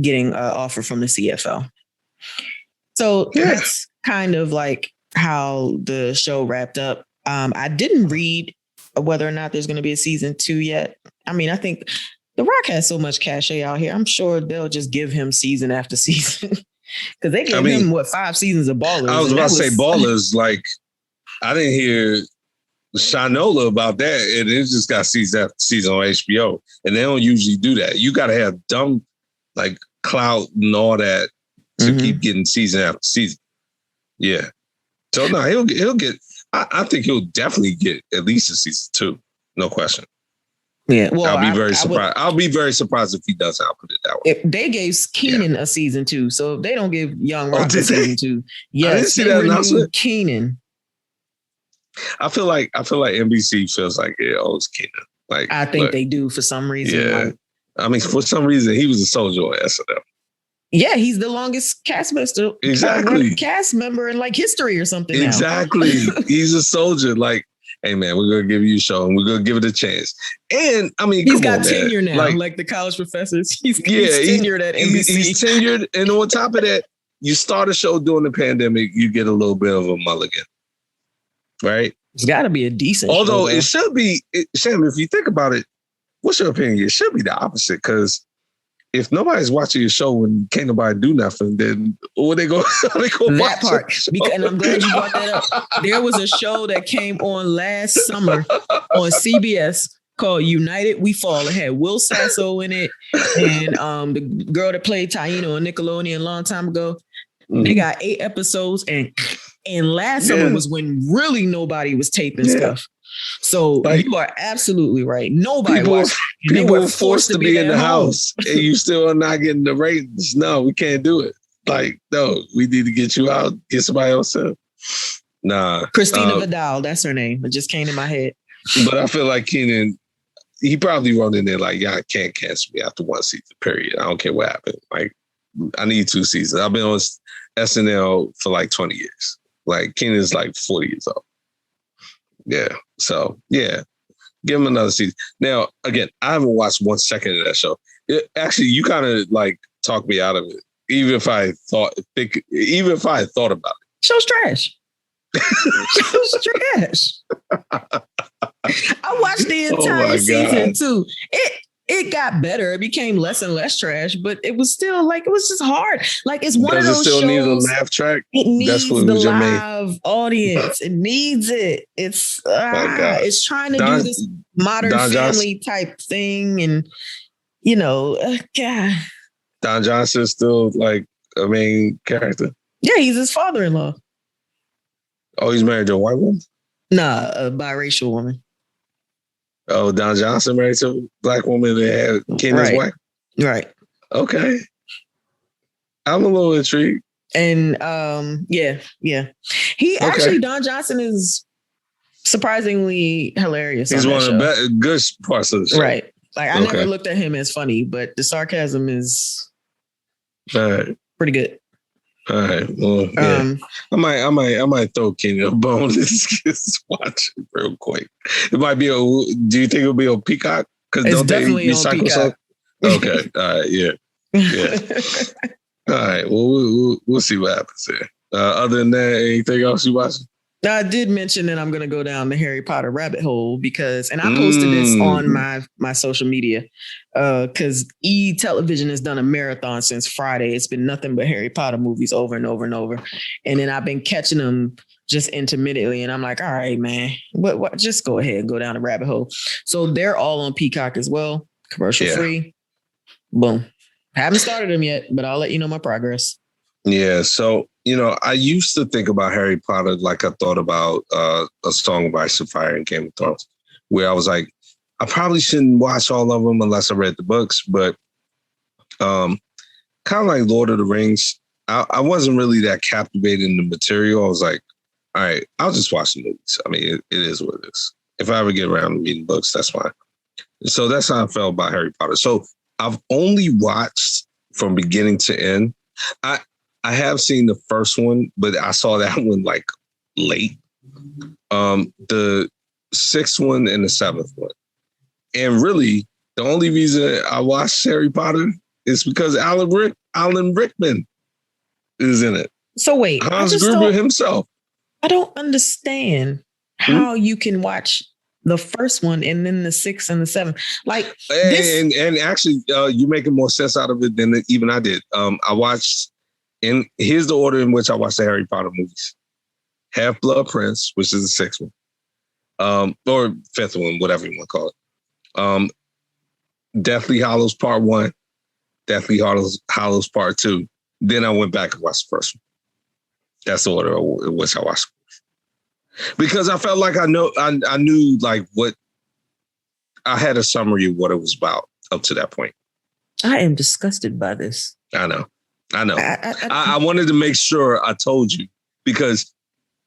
getting an offer from the CFL. So that's kind of like how the show wrapped up. I didn't read whether or not there's going to be a season 2 yet. I mean, I think The Rock has so much cachet out here. I'm sure they'll just give him season after season. Because they gave him 5 seasons of Ballers. I was about to say Ballers. Like, I didn't hear Shinola about that, and it just got season after season on HBO, and they don't usually do that. You got to have dumb like clout and all that to keep getting season after season. Yeah. So no, he'll get. I think he'll definitely get at least a season 2, no question. Yeah, well, I'll be very surprised. I'll be very surprised if he does. I'll put it that way. They gave Keenan a season 2, so if they don't give Young Rock a season 2, yes, I didn't see that announcement. Keenan. I feel like NBC feels like it owes Keenan. Like, I think they do for some reason. Yeah, I mean, for some reason, he was a soldier on SNL. Yeah, he's the longest cast member in like history or something. Exactly, he's a soldier. Like, hey man, we're gonna give you a show and we're gonna give it a chance. And I mean, he's got tenure now, like the college professors. He's tenured at NBC. He's tenured, and on top of that, you start a show during the pandemic, you get a little bit of a mulligan, right? It's got to be a decent. Although it should be, Sam, if you think about it, what's your opinion? It should be the opposite, because if nobody's watching your show and can't nobody do nothing, then what they go? That part, and I'm glad you brought that up. There was a show that came on last summer on CBS called United We Fall. It had Will Sasso in it, and the girl that played Taino on Nickelodeon a long time ago. They got 8 episodes, and last summer was when really nobody was taping stuff. So you are absolutely right. Nobody watched. People were forced to be in the house, and you still are not getting the ratings. No, we can't do it. Like, no, we need to get you out, get somebody else in. Nah. Christina Vidal, that's her name. It just came in my head. But I feel like Kenan, he probably wrote in there like, y'all can't cancel me after 1 season, period. I don't care what happened. Like, I need 2 seasons. I've been on SNL for like 20 years. Like, Kenan's like 40 years old. Yeah. So, yeah. Give him another season. Now, again, I haven't watched 1 second of that show. Actually, you kind of like talked me out of it. Even if I thought about it. Show's trash. Show's trash. I watched the entire season too. It got better. It became less and less trash, but it was still like, it was just hard. Like, it's one of those shows. Does it still need a laugh track? It needs the live audience. It needs it. It's trying to do this Modern Family type thing, and God. Don Johnson's still like a main character. Yeah, he's his father-in-law. Oh, he's married to a white woman? Nah, a biracial woman. Oh, Don Johnson married to a black woman that had Kenan's wife? Right. Okay. I'm a little intrigued. And yeah. He actually, Don Johnson is surprisingly hilarious. He's one of the good parts of the show. Right. Like, I never looked at him as funny, but the sarcasm is pretty good. All right. Well, yeah. I might throw Kenan a bone and just watch it real quick. It might be do you think it'll be on Peacock? Because it's definitely on Peacock. Okay. All right. Yeah. All right. Well, we'll see what happens there. Other than that, anything else you watching? I did mention that I'm going to go down the Harry Potter rabbit hole and I posted this on my social media because television has done a marathon since Friday. It's been nothing but Harry Potter movies over and over and over. And then I've been catching them just intermittently. And I'm like, all right, man, what? Just go ahead and go down the rabbit hole. So they're all on Peacock as well. Commercial free. Boom. Haven't started them yet, but I'll let you know my progress. Yeah. So, I used to think about Harry Potter like I thought about A Song of Ice and Fire and Game of Thrones, where I was like, I probably shouldn't watch all of them unless I read the books. But kind of like Lord of the Rings, I wasn't really that captivated in the material. I was like, all right, I'll just watch the movies. I mean, it is what it is. If I ever get around to reading books, that's fine. So that's how I felt about Harry Potter. So I've only watched from beginning to end. I have seen the first one, but I saw that one like late. The 6th one and the 7th one. And really, the only reason I watched Harry Potter is because Alan Rickman is in it. So wait, Hans Gruber himself. I don't understand how you can watch the first one and then the 6th and the 7th. Like, and actually, you're making more sense out of it than even I did. I watched. And here's the order in which I watched the Harry Potter movies. Half-Blood Prince, which is the 6th one. Or 5th one, whatever you want to call it. Deathly Hallows Part 1. Deathly Hallows Part 2. Then I went back and watched the first one. That's the order in which I watched it. Because I felt like I knew like what... I had a summary of what it was about up to that point. I am disgusted by this. I know. I wanted to make sure I told you, because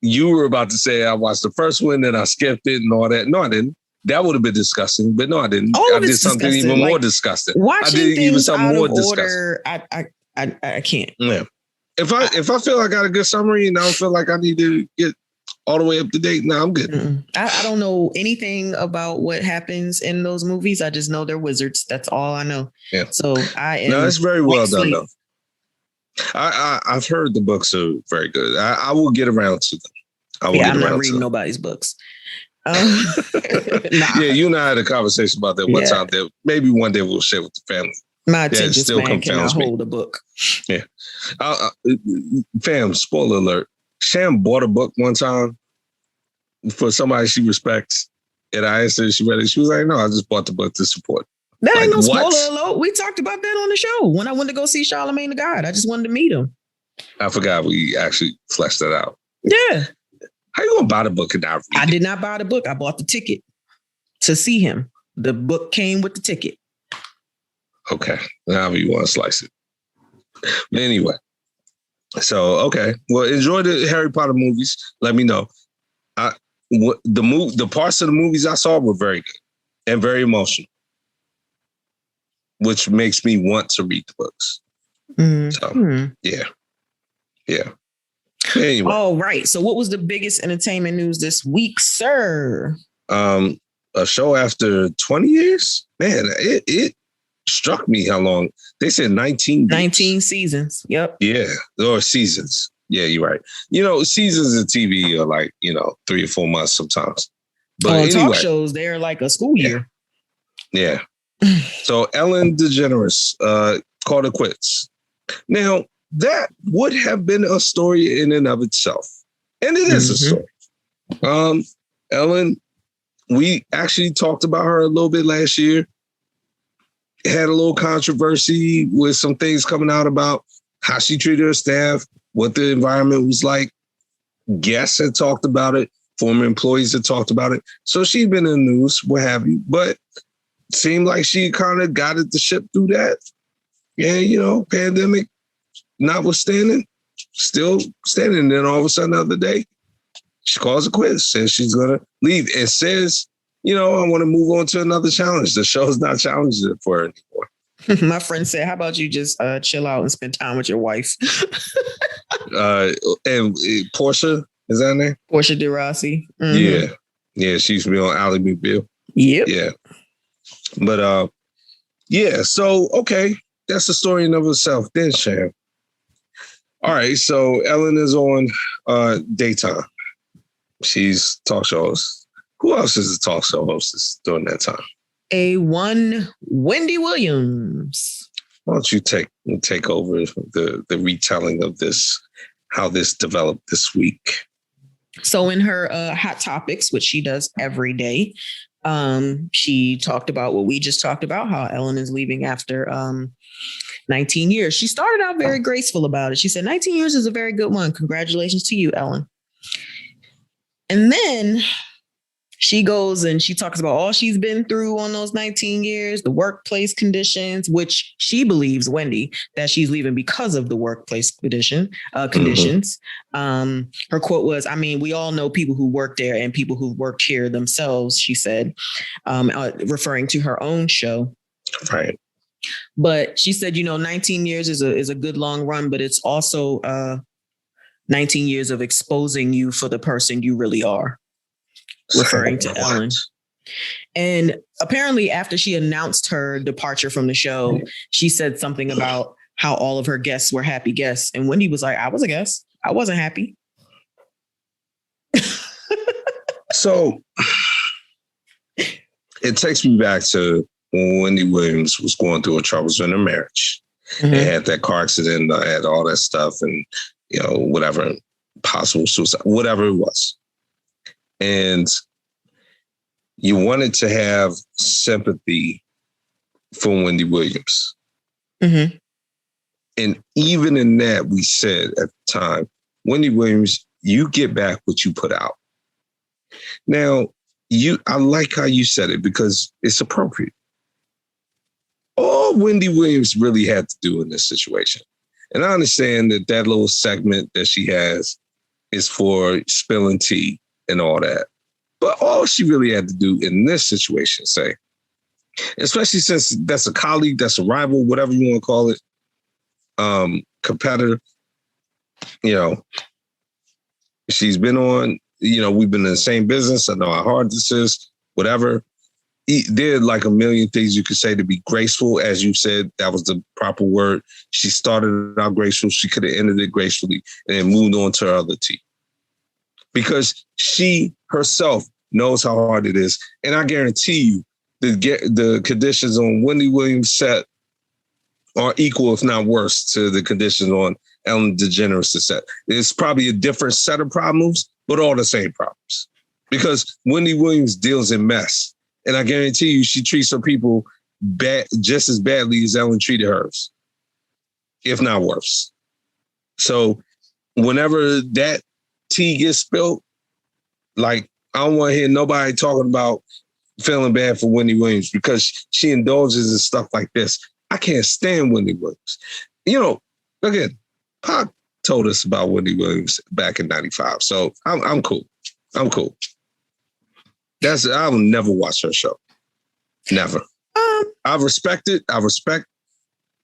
you were about to say I watched the first one and I skipped it and all that. No, I didn't. That would have been disgusting, but no, I didn't. I did something even more disgusting. I did even something more disgusting. I can't. Yeah. If I feel I got a good summary and I don't feel like I need to get all the way up to date, I'm good. I don't know anything about what happens in those movies. I just know they're wizards. That's all I know. Yeah. So I am. No, it's very well done though. I've heard the books are very good. I will get around to them. I'm not reading nobody's books. Nah. Yeah, you and I had a conversation about that one time. That maybe one day we'll share with the family. My attention span cannot hold a book. Yeah. Fam, spoiler alert. Sham bought a book one time for somebody she respects. And I asked her if she read it. She was like, no, I just bought the book to support. That ain't no spoiler alert. We talked about that on the show when I went to go see Charlamagne the God. I just wanted to meet him. I forgot we actually fleshed that out. Yeah. How you gonna buy the book and not read it? I did not buy the book. I bought the ticket to see him. The book came with the ticket. Okay. However you want to slice it. But anyway. So, okay. Well, enjoy the Harry Potter movies. Let me know. The parts of the movies I saw were very good and very emotional, which makes me want to read the books. So, yeah. Anyway. All right. So, what was the biggest entertainment news this week, sir? A show after 20 years? Man, it struck me how long. They said 19 seasons. Yep. Yeah. Or seasons. Yeah, you're right. You know, seasons of TV are like, 3 or 4 months sometimes. But anyway, talk shows, they're like a school year. Yeah. So Ellen DeGeneres called it quits. Now, that would have been a story in and of itself. And it is a story. Ellen, we actually talked about her a little bit last year. Had a little controversy with some things coming out about how she treated her staff, what the environment was like. Guests had talked about it. Former employees had talked about it. So she'd been in the news, what have you. But it seemed like she kind of guided the ship through that. Yeah, pandemic notwithstanding, still standing. And then all of a sudden the other day, she calls it quits, says she's going to leave. It says, I want to move on to another challenge. The show's not challenging it for her anymore. My friend said, how about you just chill out and spend time with your wife? And Portia, is that her name? Portia de Rossi. Mm-hmm. Yeah. She used to be on Ally McBeal. Yep. Yeah. But so, okay. That's the story in of itself. Then, Sham. All right. So Ellen is on daytime. She's talk show host. Who else is a talk show hostess during that time? A1 Wendy Williams. Why don't you take over the retelling of this, how this developed this week? So in her Hot Topics, which she does every day, she talked about what we just talked about, how Ellen is leaving after 19 years. She started out very graceful about it. She said, 19 years is a very good one. Congratulations to you, Ellen. And then she goes and she talks about all she's been through on those 19 years, the workplace conditions, which she believes, Wendy, that she's leaving because of the workplace conditions. Her quote was, we all know people who work there and people who worked here themselves, she said, referring to her own show. Right. But she said, 19 years is a good long run, but it's also 19 years of exposing you for the person you really are. Referring to Ellen. And apparently after she announced her departure from the show, she said something about how all of her guests were happy guests. And Wendy was like, I was a guest. I wasn't happy. So it takes me back to when Wendy Williams was going through her troubles in her marriage. Mm-hmm. They had that car accident, had all that stuff and, whatever, possible suicide, whatever it was. And you wanted to have sympathy for Wendy Williams. Mm-hmm. And even in that, we said at the time, Wendy Williams, you get back what you put out. Now, I like how you said it because it's appropriate. All Wendy Williams really had to do in this situation, and I understand that little segment that she has is for spilling tea and all that. But all she really had to do in this situation, say, especially since that's a colleague, that's a rival, whatever you want to call it, competitor, she's been on, we've been in the same business. I know how hard this is, whatever. There are like a million things you could say to be graceful. As you said, that was the proper word. She started out graceful. She could have ended it gracefully and then moved on to her other tea. Because she herself knows how hard it is. And I guarantee you, the conditions on Wendy Williams' set are equal, if not worse, to the conditions on Ellen DeGeneres' set. It's probably a different set of problems, but all the same problems. Because Wendy Williams deals in mess. And I guarantee you, she treats her people just as badly as Ellen treated hers, if not worse. So whenever that tea gets spilled, like, I don't want to hear nobody talking about feeling bad for Wendy Williams because she indulges in stuff like this. I can't stand Wendy Williams. You know, again, Pac told us about Wendy Williams back in 95. So I'm cool. I'm cool. I will never watch her show. Never. I respect it. I respect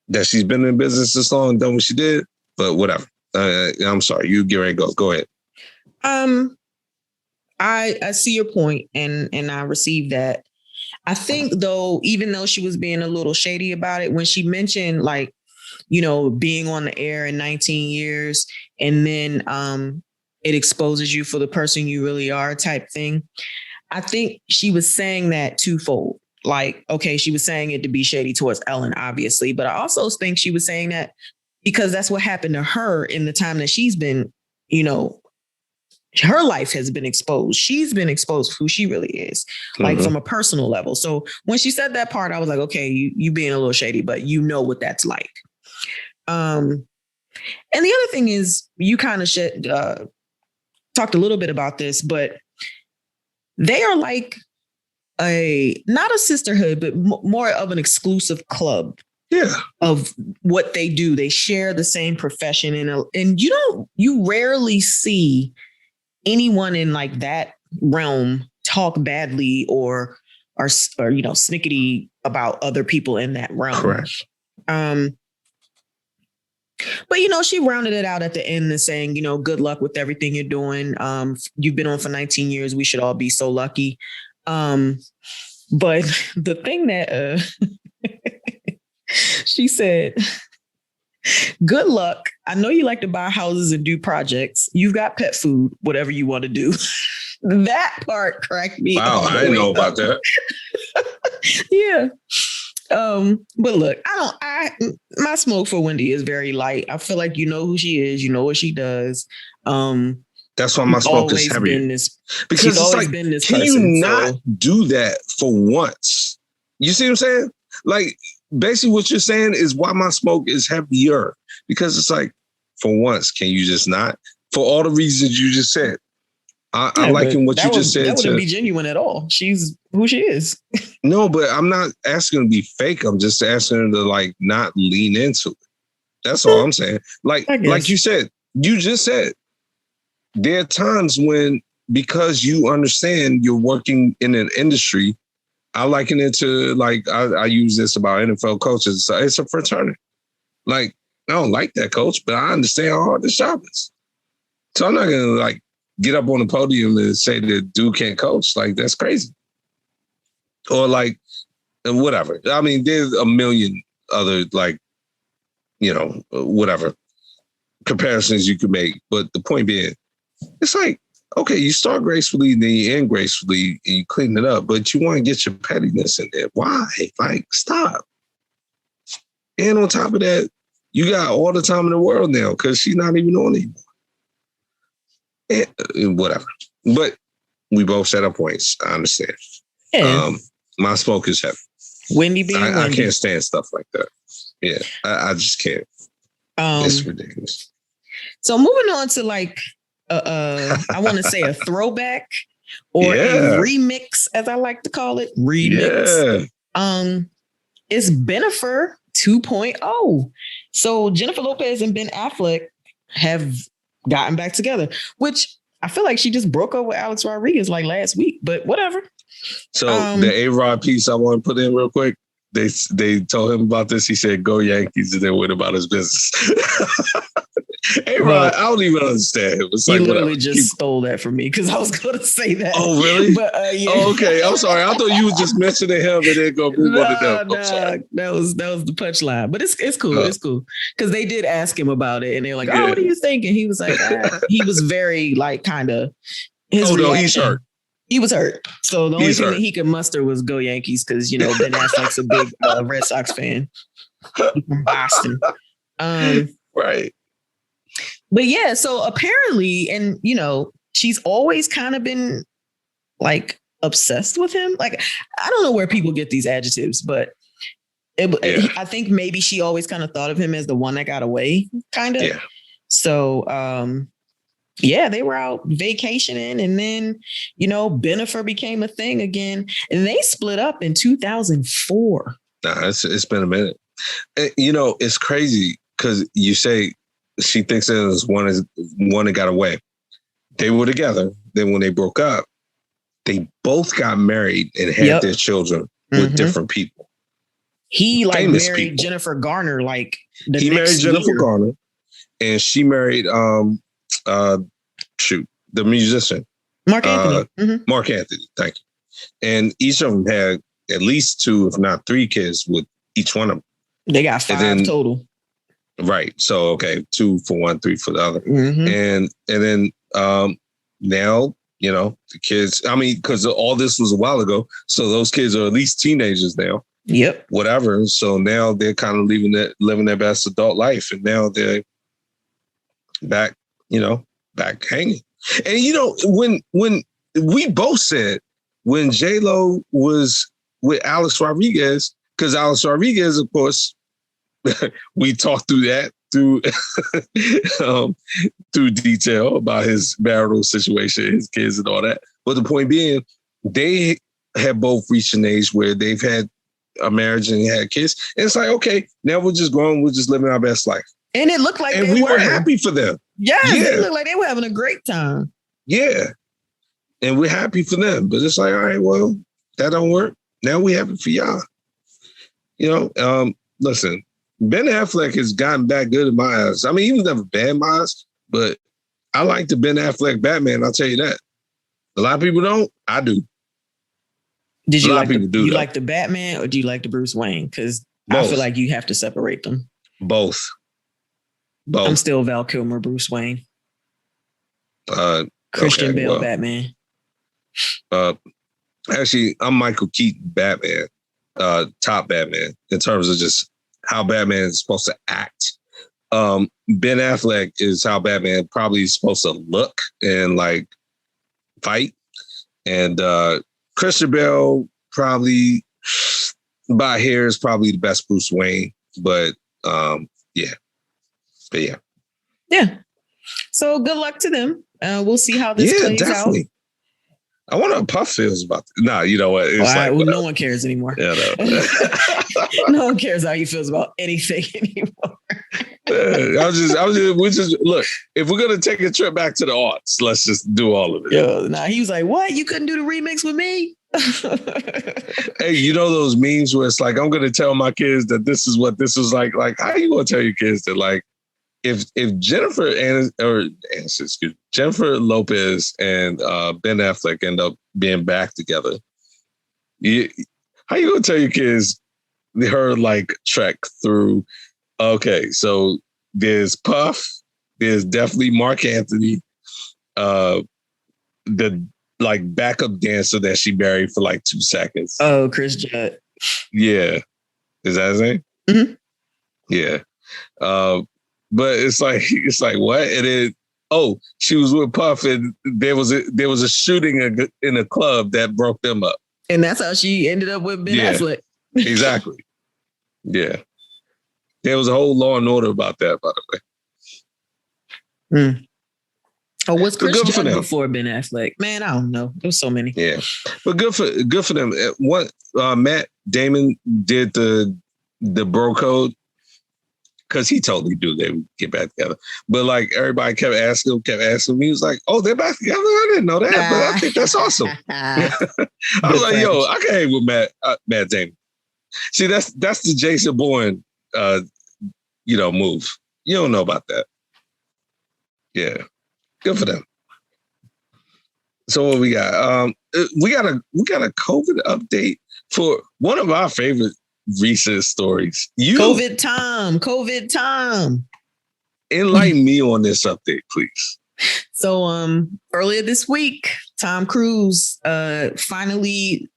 that she's been in business this long and done what she did, but whatever. I'm sorry. You get ready to go. Go ahead. I see your point and I received that. I think, though, even though she was being a little shady about it, when she mentioned, like, you know, being on the air in 19 years and then it exposes you for the person you really are type thing, I think she was saying that twofold. Like, okay, she was saying it to be shady towards Ellen, obviously, but I also think she was saying that because that's what happened to her in the time that she's been, you know, her life has been exposed. She's been exposed for who she really is, like from a personal level. So when she said that part, I was like, okay, you being a little shady, but you know what that's like. And the other thing is, you kind of talked a little bit about this, but they are like not a sisterhood, but more of an exclusive club. Yeah. Of what they do. They share the same profession, and you rarely see anyone in like that realm talk badly or you know, snickety about other people in that realm. Correct. But you know, she rounded it out at the end and saying, you know, good luck with everything you're doing. You've been on for 19 years. We should all be so lucky. But the thing that she said, good luck. I know you like to buy houses and do projects. You've got pet food, whatever you want to do. That part cracked me. Wow, I didn't know about that. Yeah. But look, my smoke for Wendy is very light. I feel like you know who she is, you know what she does. That's why my smoke is heavy. Because it's like, can you not do that for once? You see what I'm saying? Like, basically what you're saying is why my smoke is heavier. Because it's like, for once, can you just not? For all the reasons you just said. I'm liking what you just said. That wouldn't be genuine at all. She's who she is. No, but I'm not asking her to be fake. I'm just asking her to like not lean into it. That's all I'm saying. Like you said, you just said, there are times when, because you understand you're working in an industry, I liken it to like, I use this about NFL coaches. It's a fraternity. Like, I don't like that coach, but I understand how hard the job is. So I'm not going to like get up on the podium and say that dude can't coach. Like, that's crazy. Or like, whatever. I mean, there's a million other, like, you know, whatever comparisons you could make. But the point being, it's like, okay, you start gracefully, then you end gracefully, and you clean it up, but you want to get your pettiness in there. Why? Like, stop. And on top of that, you got all the time in the world now because she's not even on anymore. And whatever. But we both set up points. I understand. Yeah. My smoke is heavy. Wendy being I can't stand stuff like that. Yeah, I just can't. It's ridiculous. So moving on to like, I want to say a throwback or a remix, as I like to call it. Remix. Yeah. It's Bennifer 2.0. So Jennifer Lopez and Ben Affleck have gotten back together, which I feel like she just broke up with Alex Rodriguez like last week, but whatever. So the A-Rod piece I want to put in real quick, they told him about this. He said, go Yankees, and then went about his business. A-Rod, I don't even understand. It was like, he literally just stole that from me because I was going to say that. Oh, really? But, yeah. Oh, okay. I'm sorry. I thought you were just mentioning him and then go move on to them. That was the punchline. But it's cool. It's cool. Because they did ask him about it and they were like, oh, what are you thinking? He was like, he was very like kind of. He's hurt. He was hurt. So the only thing that he could muster was go Yankees because, Ben Affleck's a big Red Sox fan. He's from Boston. Right. But yeah, so apparently, and, she's always kind of been like obsessed with him. Like, I don't know where people get these adjectives, but I think maybe she always kind of thought of him as the one that got away, kind of. Yeah. So, they were out vacationing, and then, Bennifer became a thing again, and they split up in 2004. Nah, it's been a minute. It's crazy because you say she thinks it was one that got away. They were together. Then when they broke up, they both got married and had their children with different people. He married people. Jennifer Garner he married Jennifer Garner, and she married the musician Mark Anthony. Mark Anthony, thank you. And each of them had at least 2, if not 3 kids with each one of them. They got 5 total. Right. So, okay, 2 for one, 3 for the other. And then now, the kids, because all this was a while ago. So those kids are at least teenagers now. Yep. Whatever. So now they're kind of living their best adult life. And now they're back hanging. And, when we both said when J-Lo was with Alex Rodriguez, because Alex Rodriguez, of course, we talked through that through detail about his marital situation, his kids and all that. But the point being, they have both reached an age where they've had a marriage and had kids. And it's like, okay, now we're just growing, we're just living our best life. And it looked like we were happy for them. It looked like they were having a great time. Yeah. And we're happy for them. But it's like, all right, well, that don't work. Now we happy for y'all. Listen, Ben Affleck has gotten back good in my eyes. He was never bad in my eyes, but I like the Ben Affleck Batman. I'll tell you that. A lot of people don't. I do. Did you like the Batman or do you like the Bruce Wayne? Because I feel like you have to separate them. Both. I'm still Val Kilmer, Bruce Wayne. Christian Bale, Batman. Actually, I'm Michael Keaton, Batman. Top Batman in terms of just how Batman is supposed to act. Ben Affleck is how Batman probably is supposed to look and fight. And Christian Bale probably by hair is probably the best Bruce Wayne. But yeah. So good luck to them. We'll see how this plays out. I wonder how Puff feels about this. Nah, you know what? It's no one cares anymore. Yeah, no. No one cares how he feels about anything anymore. We just look. If we're gonna take a trip back to the arts, let's just do all of it. He was like, "What? You couldn't do the remix with me?" Hey, those memes where it's like, I'm gonna tell my kids that this is what this was like. Like, how are you gonna tell your kids that if Jennifer Lopez and Ben Affleck end up being back together, how you gonna tell your kids her trek through? Okay, so there's Puff, there's definitely Mark Anthony, the backup dancer that she married for 2 seconds. Oh, Chris Judd. Yeah, is that his name? Mm-hmm. Yeah. But it's like what? And then she was with Puff, and there was a shooting in a club that broke them up, and that's how she ended up with Ben Affleck. Exactly. Yeah, there was a whole Law and Order about that, by the way. Oh, what's Chris Judd before Ben Affleck? Man, I don't know. There's so many. Yeah, but good for them. What Matt Damon did the bro code. Because he totally knew they would get back together. But everybody kept asking him. He was like, oh, they're back together? I didn't know that, but I think that's awesome. I was like, yo, I can hang with Matt Damon. See, that's the Jason Bourne, move. You don't know about that. Yeah. Good for them. So what we got? We got a COVID update for one of our favorite recent stories. COVID time. Enlighten me on this update, please. So earlier this week, Tom Cruise finally,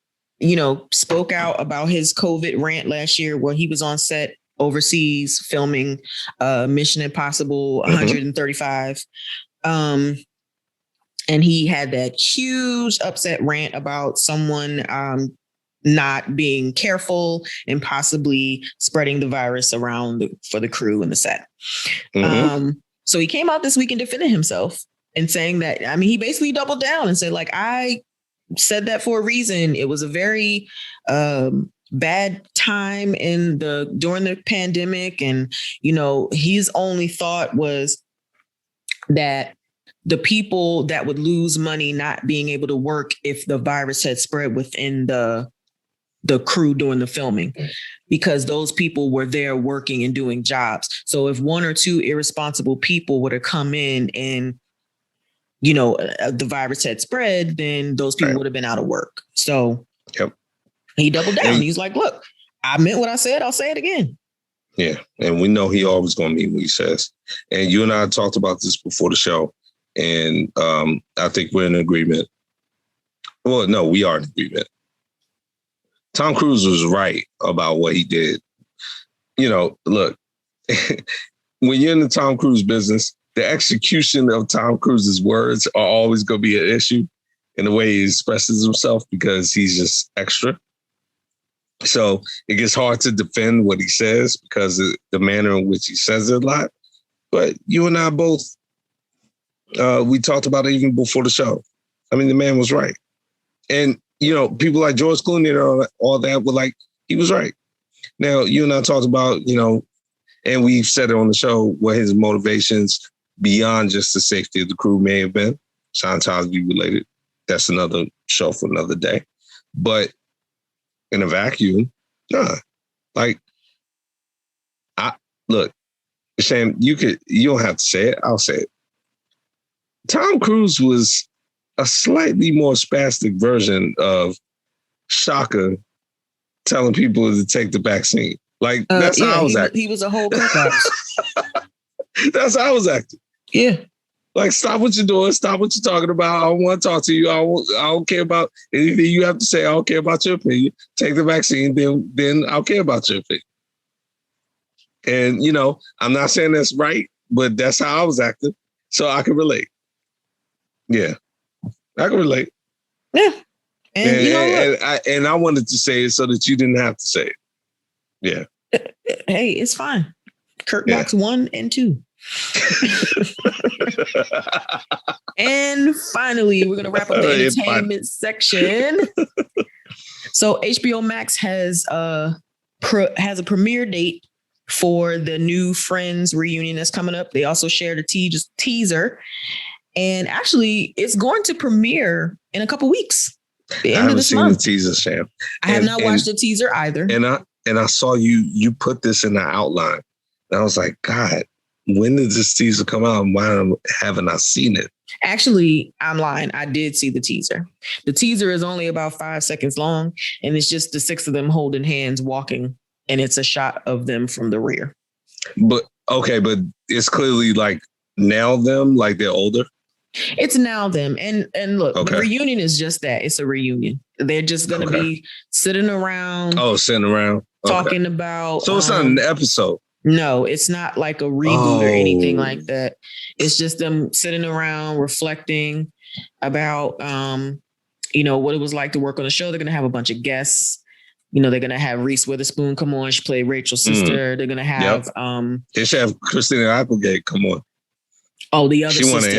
spoke out about his COVID rant last year where he was on set overseas filming Mission Impossible 135. And he had that huge upset rant about someone not being careful and possibly spreading the virus around for the crew and the set. So he came out this week and defended himself and saying that, he basically doubled down and said, like, I said that for a reason. It was a very bad time during the pandemic. And, his only thought was that the people that would lose money not being able to work if the virus had spread within the crew during the filming, because those people were there working and doing jobs. So if one or two irresponsible people were to come in and, the virus had spread, then those people would have been out of work. So he doubled down. He's like, look, I meant what I said. I'll say it again. Yeah. And we know he always going to mean what he says. And you and I talked about this before the show. And I think we're in agreement. Well, no, we are in agreement. Tom Cruise was right about what he did. Look, when you're in the Tom Cruise business, the execution of Tom Cruise's words are always going to be an issue in the way he expresses himself because he's just extra. So it gets hard to defend what he says because of the manner in which he says it a lot. But you and I both, we talked about it even before the show. The man was right. And, people like George Clooney and all that were like, he was right. Now, you and I talked about, and we've said it on the show, what his motivations beyond just the safety of the crew may have been. Scientology related. That's another show for another day. But in a vacuum, nah. Like, look, Sam, you don't have to say it. I'll say it. Tom Cruise was a slightly more spastic version of Shaka telling people to take the vaccine. Like, that's how I was acting. He was a whole cookbox. That's how I was acting. Yeah. Like, stop what you're doing. Stop what you're talking about. I don't want to talk to you. I don't care about anything you have to say. I don't care about your opinion. Take the vaccine, then I'll care about your opinion. And, I'm not saying that's right, but that's how I was acting. So I can relate. Yeah. I can relate. Yeah. And I wanted to say it so that you didn't have to say it. Yeah. Hey, it's fine. Kirk Box 1 and 2. And finally, we're going to wrap up the entertainment section. So HBO Max has a premiere date for the new Friends reunion that's coming up. They also shared a teaser. And actually, it's going to premiere in a couple weeks. The end of this month. I haven't seen the teaser, Sam. I have not watched the teaser either. And I saw you put this in the outline. And I was like, God, when did this teaser come out? And why haven't I seen it? Actually, I'm lying. I did see the teaser. The teaser is only about 5 seconds long. And it's just the 6 of them holding hands walking. And it's a shot of them from the rear. But it's clearly like now them, like they're older. It's now them. And look, the reunion is just that. It's a reunion. They're just going to be sitting around. Oh, sitting around. Talking about. So it's not an episode. No, it's not like a reboot or anything like that. It's just them sitting around reflecting about, what it was like to work on the show. They're going to have a bunch of guests. They're going to have Reese Witherspoon come on. She played Rachel's sister. They're going to have. They should have Christina Applegate come on. Oh, the other sister. She won an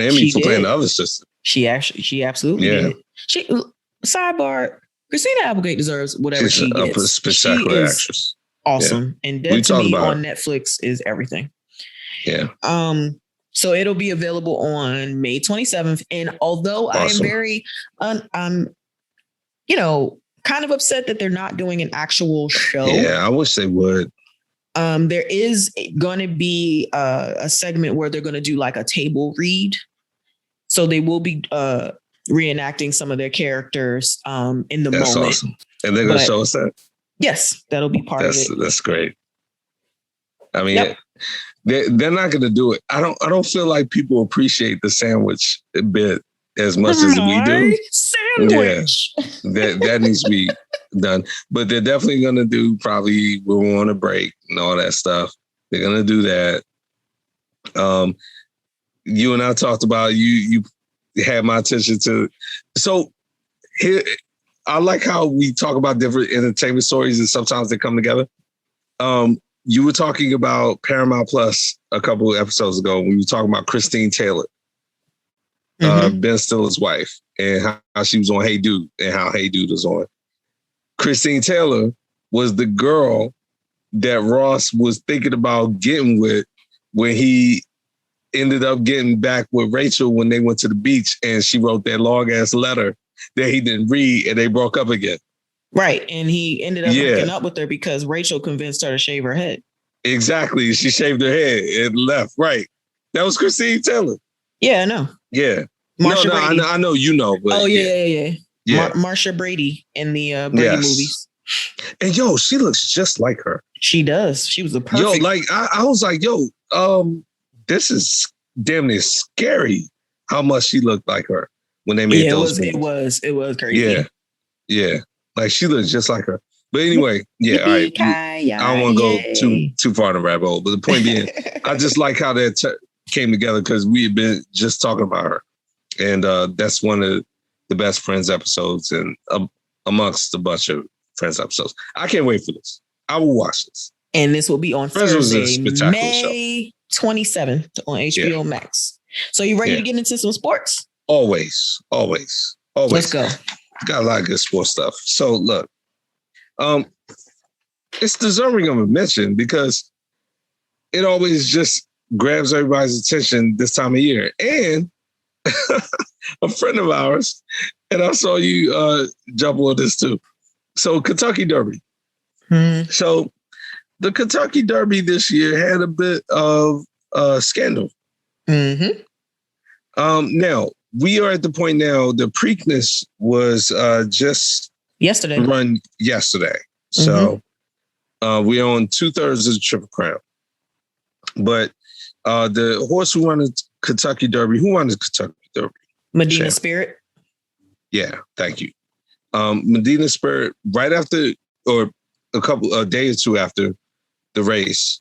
Emmy for playing the other sister. She absolutely did. Sidebar, Christina Applegate deserves whatever she gets. A spectacular actress. Awesome. Yeah. And Dead to Me on Netflix is everything. Yeah. So it'll be available on May 27th. And although I am very kind of upset that they're not doing an actual show. Yeah, I wish they would. There is going to be a segment where they're going to do like a table read. So they will be reenacting some of their characters in the moment. Awesome. And they're going to show us that? Yes, that'll be part of it. That's great. I mean, they're not going to do it. I don't feel like people appreciate the sandwich a bit as much as we do. Sandwich. Yeah, that needs to be done. But they're definitely going to do probably we're on a break and all that stuff. They're going to do that. You and I talked about you had my attention to. So here, I like how we talk about different entertainment stories and sometimes they come together. You were talking about Paramount Plus a couple of episodes ago when you were talking about Christine Taylor, Ben Stiller's wife, and how she was on Hey Dude and how Hey Dude was on. Christine Taylor was the girl that Ross was thinking about getting with when he ended up getting back with Rachel when they went to the beach and she wrote that long ass letter that he didn't read and they broke up again. Right. And he ended up breaking up with her because Rachel convinced her to shave her head. Exactly. She shaved her head and left. Right. That was Christine Taylor. Yeah, I know. Yeah. Marsha Brady. I know you know. But yeah. Marsha Brady in the Brady movies. And yo, she looks just like her. She does. She was a perfect. Yo, like I was like, this is damn near scary how much she looked like her when they made those movies. It was crazy. Yeah. Like she looks just like her. But anyway, all right. I don't want to go too far in the rabbit hole. But the point being, I just like how that came together because we had been just talking about her. And that's one of the best Friends episodes and amongst a bunch of Friends episodes. I can't wait for this. I will watch this. And this will be on Thursday, May 27th on HBO Max. So you ready to get into some sports? Always. Let's go. Got a lot of good sports stuff. So look, it's deserving of a mention because it always just grabs everybody's attention this time of year. And a friend of ours, and I saw you jump on this too. So Kentucky Derby. So the Kentucky Derby this year had a bit of scandal. Now, we are at the point now, the Preakness was just run yesterday. So we're on 2/3 of the Triple Crown. But the horse who won the Kentucky Derby, who won the Kentucky Derby? Medina Spirit. Yeah, thank you. Medina Spirit, right after, or a day or two after the race,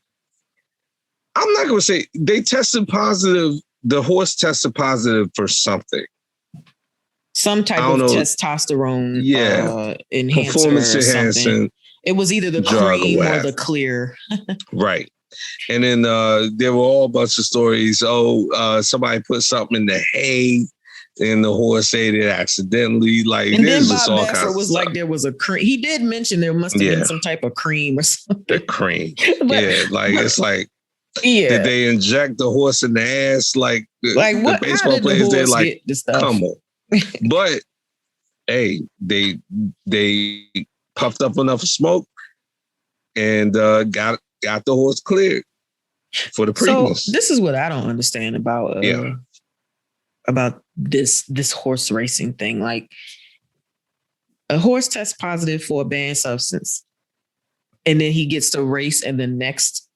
I'm not going to say, they tested positive. The horse tested positive for something. Some type of testosterone enhancer. Performance enhancing. It was either the cream or the clear. Right. And then there were all a bunch of stories. Somebody put something in the hay and the horse ate it accidentally. Like, and then Bob Baffert was like, there was a cream. He did mention there must have been some type of cream or something. The cream. It's like, did they inject the horse in the ass? Like the baseball players, they're like, come on. But hey, they puffed up enough smoke and got the horse cleared for the Preakness. So this is what I don't understand about this horse racing thing. Like, a horse tests positive for a banned substance, and then he gets to race in the next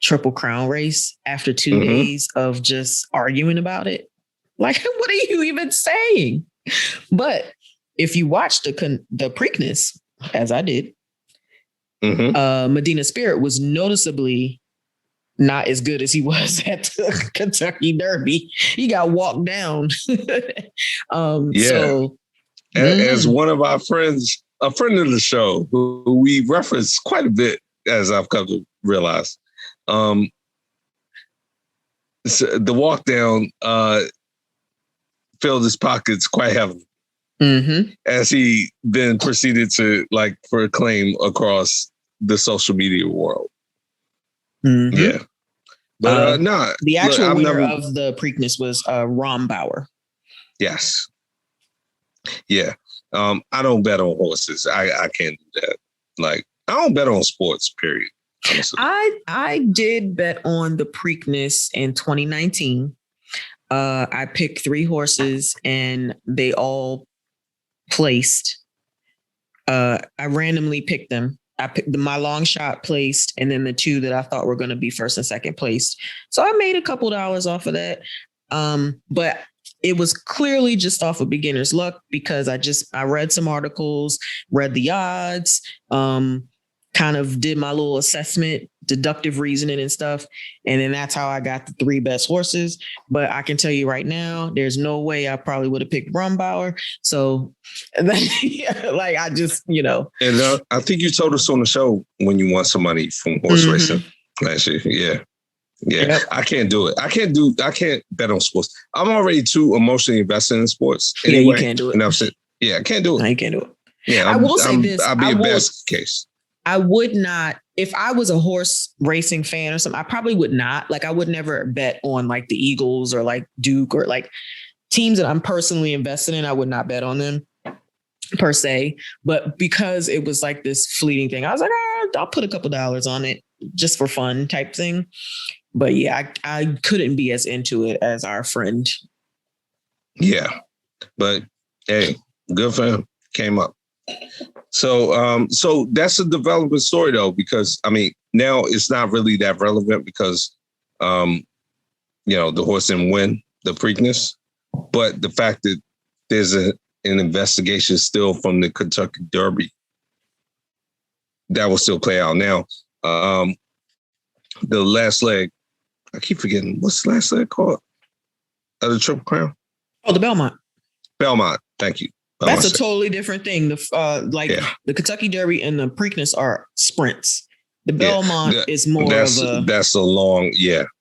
Triple Crown race after 2 days of just arguing about it. Like, what are you even saying? But if you watch the Preakness, as I did, Medina Spirit was noticeably not as good as he was at the Kentucky Derby. He got walked down. So as one of our friends, a friend of the show who we reference quite a bit, as I've come to realize, so the walk down filled his pockets quite heavily as he then proceeded to proclaim across the social media world. Yeah. But the actual winner of the Preakness was Ron Bauer. Yes. Yeah. I don't bet on horses. I can't do that. Like, I don't bet on sports, period. Honestly. I did bet on the Preakness in 2019. I picked 3 horses and they all placed. I randomly picked them. I picked my long shot placed, and then the two that I thought were going to be first and second placed. So I made a couple dollars off of that. But it was clearly just off of beginner's luck because I read some articles, read the odds, kind of did my little assessment, deductive reasoning and stuff. And then that's how I got the 3 best horses. But I can tell you right now, there's no way I probably would have picked Brumbauer. So like I just, And I think you told us on the show when you won some money from horse racing last year. Yeah. Yeah. Yep. I can't do it. I can't bet on sports. I'm already too emotionally invested in sports. Anyway, yeah, you can't do it. And I've said, I can't do it. No, you can't do it. Yeah. I will say this. I'll be a best case. I would not, if I was a horse racing fan or something, I probably would not. Like, I would never bet on like the Eagles or like Duke or like teams that I'm personally invested in. I would not bet on them per se. But because it was like this fleeting thing, I was like, I'll put a couple dollars on it just for fun type thing. But yeah, I couldn't be as into it as our friend. Yeah. But hey, good for him. Came up. So that's a development story though, because I mean, now it's not really that relevant because, the horse didn't win the Preakness, but the fact that there's an investigation still from the Kentucky Derby that will still play out now. The last leg, I keep forgetting what's the last leg called? The Triple Crown? Oh, the Belmont. Belmont. Thank you. That's a totally different thing. The Kentucky Derby and the Preakness are sprints. The Belmont is more that's a long,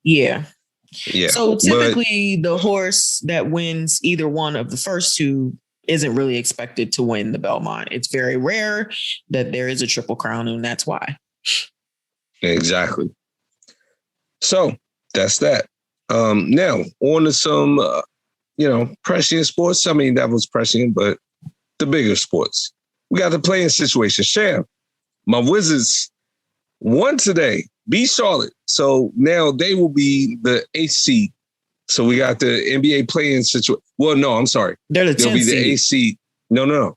Yeah. So typically the horse that wins either one of the first two isn't really expected to win the Belmont. It's very rare that there is a Triple Crown, and that's why. Exactly. So that's that. Now on to some, prescient sports. I mean, that was prescient, but the bigger sports. We got the playing situation. Sham, my Wizards won today, beat Charlotte. So now they will be the 8th seed. So we got the NBA playing situation. Well, no, I'm sorry. They'll be the 8th seed. No.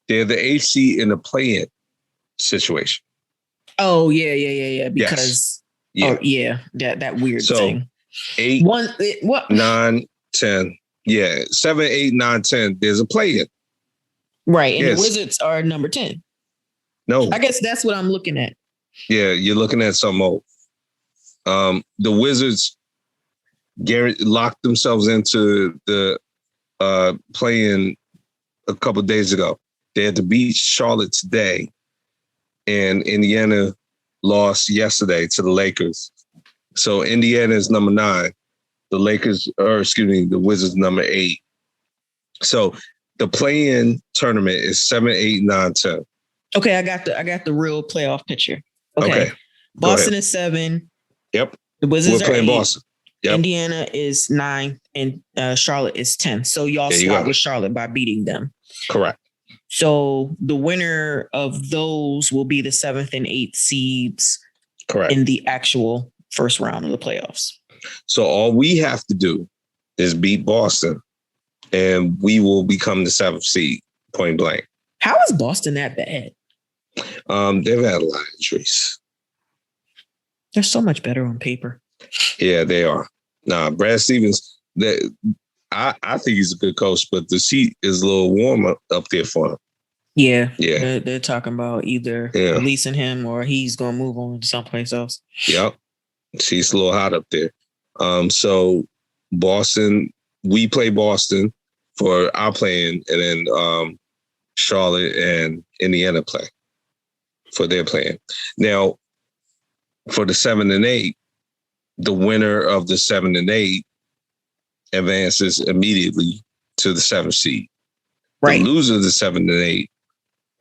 They're the 8th seed in the play-in situation. Oh, yeah. Because, that weird thing. 8, 9, 10. Yeah, 7, 8, 9, 10. There's a play-in. Right. And the Wizards are number 10. No. I guess that's what I'm looking at. Yeah, you're looking at something old. The Wizards locked themselves into the play-in a couple of days ago. They had to beat Charlotte today, and Indiana lost yesterday to the Lakers. So Indiana is number 9. The Wizards number 8. So the play-in tournament is 7, 8, 9, 10. Okay, I got the real playoff picture. Okay. Boston is 7. Yep. The Wizards We're playing 8. Boston. Yep. Indiana is 9, and Charlotte is 10. So y'all start with Charlotte by beating them. Correct. So the winner of those will be the 7th and 8th seeds. Correct. In the actual first round of the playoffs. So all we have to do is beat Boston, and we will become the 7th seed, point blank. How is Boston that bad? They've had a lot of injuries. They're so much better on paper. Yeah, they are. Nah, Brad Stevens, I think he's a good coach, but the seat is a little warm up there for him. Yeah. They're talking about either releasing him or he's going to move on to someplace else. Yep. She's a little hot up there. So Boston, we play Boston for our playing, and then Charlotte and Indiana play for their playing. Now, for the 7 and 8, the winner of the 7 and 8 advances immediately to the 7th seed. Right. The loser of the 7 and 8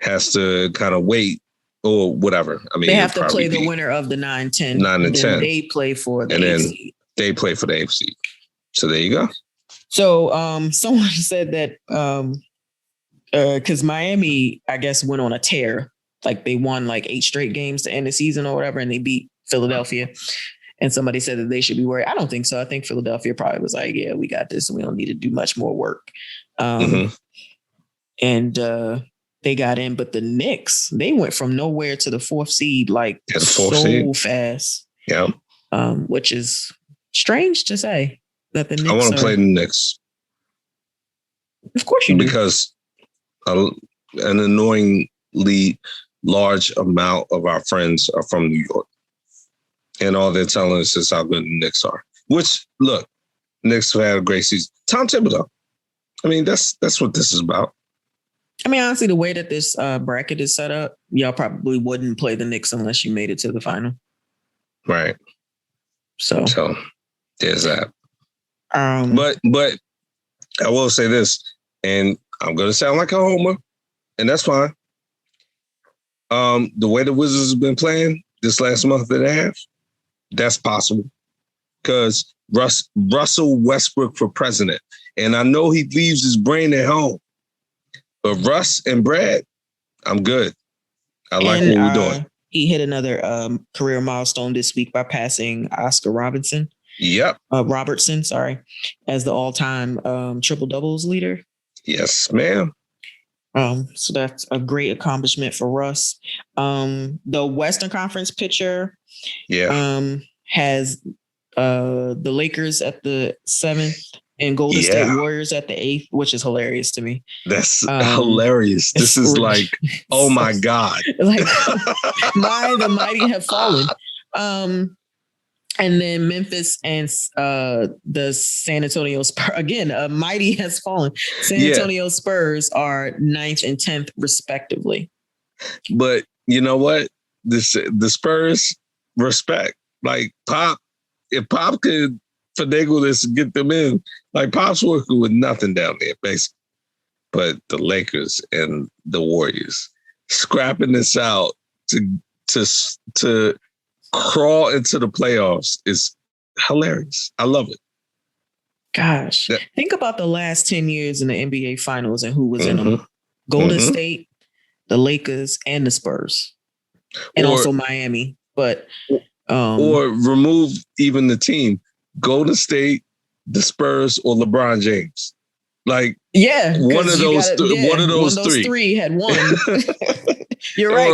has to kind of wait or whatever. I mean, they have to play the winner of the 9, 10. 9 and 10. They play for the 8th seed. They play for the 8th seed. So there you go. So someone said that because Miami, I guess, went on a tear. Like they won like 8 straight games to end the season or whatever, and they beat Philadelphia. And somebody said that they should be worried. I don't think so. I think Philadelphia probably was like, yeah, we got this and we don't need to do much more work. And they got in, but the Knicks, they went from nowhere to the 4th seed like fast. Yeah. Which is strange to say that the Knicks. I want to play the Knicks. Of course you do. Because an annoyingly large amount of our friends are from New York. And all they're telling us is how good the Knicks are. Which, look, Knicks have had a great season. Tom Thibodeau. I mean, that's what this is about. I mean, honestly, the way that this bracket is set up, y'all probably wouldn't play the Knicks unless you made it to the final. Right. So there's that. But I will say this, and I'm going to sound like a homer, and that's fine. The way the Wizards have been playing this last month and a half, that's possible. Because Russell Westbrook for president. And I know he leaves his brain at home. But Russ and Brad, I'm good. I like what we're doing. He hit another career milestone this week by passing Oscar Robertson. Yep. Robertson, as the all-time triple doubles leader. Yes, ma'am. So that's a great accomplishment for Russ. The Western Conference pitcher has the Lakers at the 7th and Golden State Warriors at the 8th, which is hilarious to me. That's hilarious. This is like, oh my God. Like, the mighty have fallen. And then Memphis and the San Antonio Spurs, again, a mighty has fallen. San Antonio Spurs are 9th and 10th, respectively. But you know what? The Spurs respect. Like if Pop could finagle this and get them in, like Pop's working with nothing down there, basically. But the Lakers and the Warriors scrapping this out to crawl into the playoffs is hilarious. I love it. Gosh, think about the last 10 years in the NBA Finals and who was in them. Golden State, the Lakers, and the Spurs. And also Miami. But or remove even the team. Golden State, the Spurs, or LeBron James. Like one of those three had won. You're right.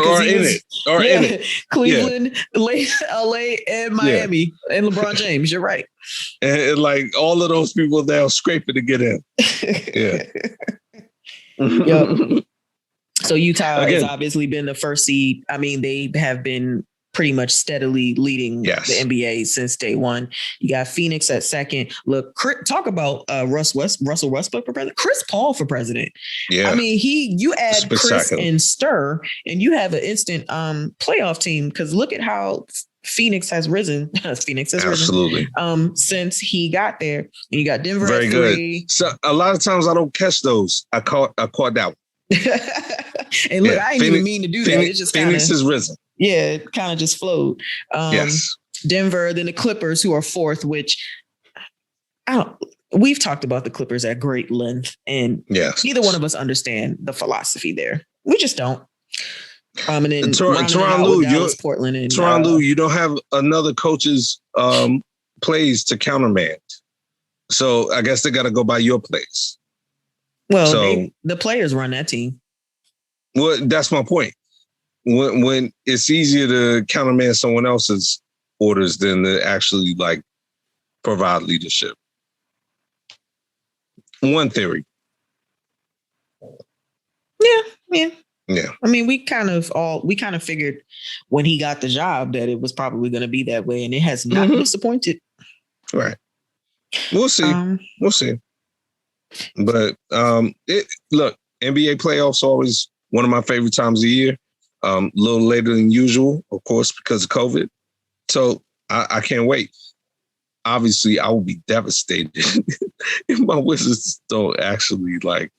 Or in it. Cleveland, LA, and Miami, and LeBron James. You're right. And like all of those people now scraping to get in. Yep. So Utah has obviously been the first seed. I mean, they have been pretty much steadily leading the NBA since day one. You got Phoenix at second. Look, talk about Russell Westbrook for president. Chris Paul for president. Yeah. I mean, you add Chris and Stir, and you have an instant playoff team. Because look at how Phoenix has risen. Absolutely. Since he got there. And you got Denver very at good. 3. So a lot of times I don't catch those. I caught that one. And look, I didn't even mean to do that. It just Phoenix has risen. Yeah, it kind of just flowed. Denver, then the Clippers, who are 4th, which we've talked about the Clippers at great length, and neither one of us understand the philosophy there. We just don't. And then Toronto, Portland, and Toronto, you don't have another coach's plays to countermand. So I guess they got to go by your plays. Well, the players run that team. Well, that's my point. When it's easier to countermand someone else's orders than to actually like provide leadership. One theory. Yeah. I mean, we kind of figured when he got the job that it was probably going to be that way, and it has not disappointed. Right. We'll see. We'll see. But look, NBA playoffs are always one of my favorite times of the year. A little later than usual, of course, because of COVID. So I can't wait. Obviously, I will be devastated if my Wizards don't actually like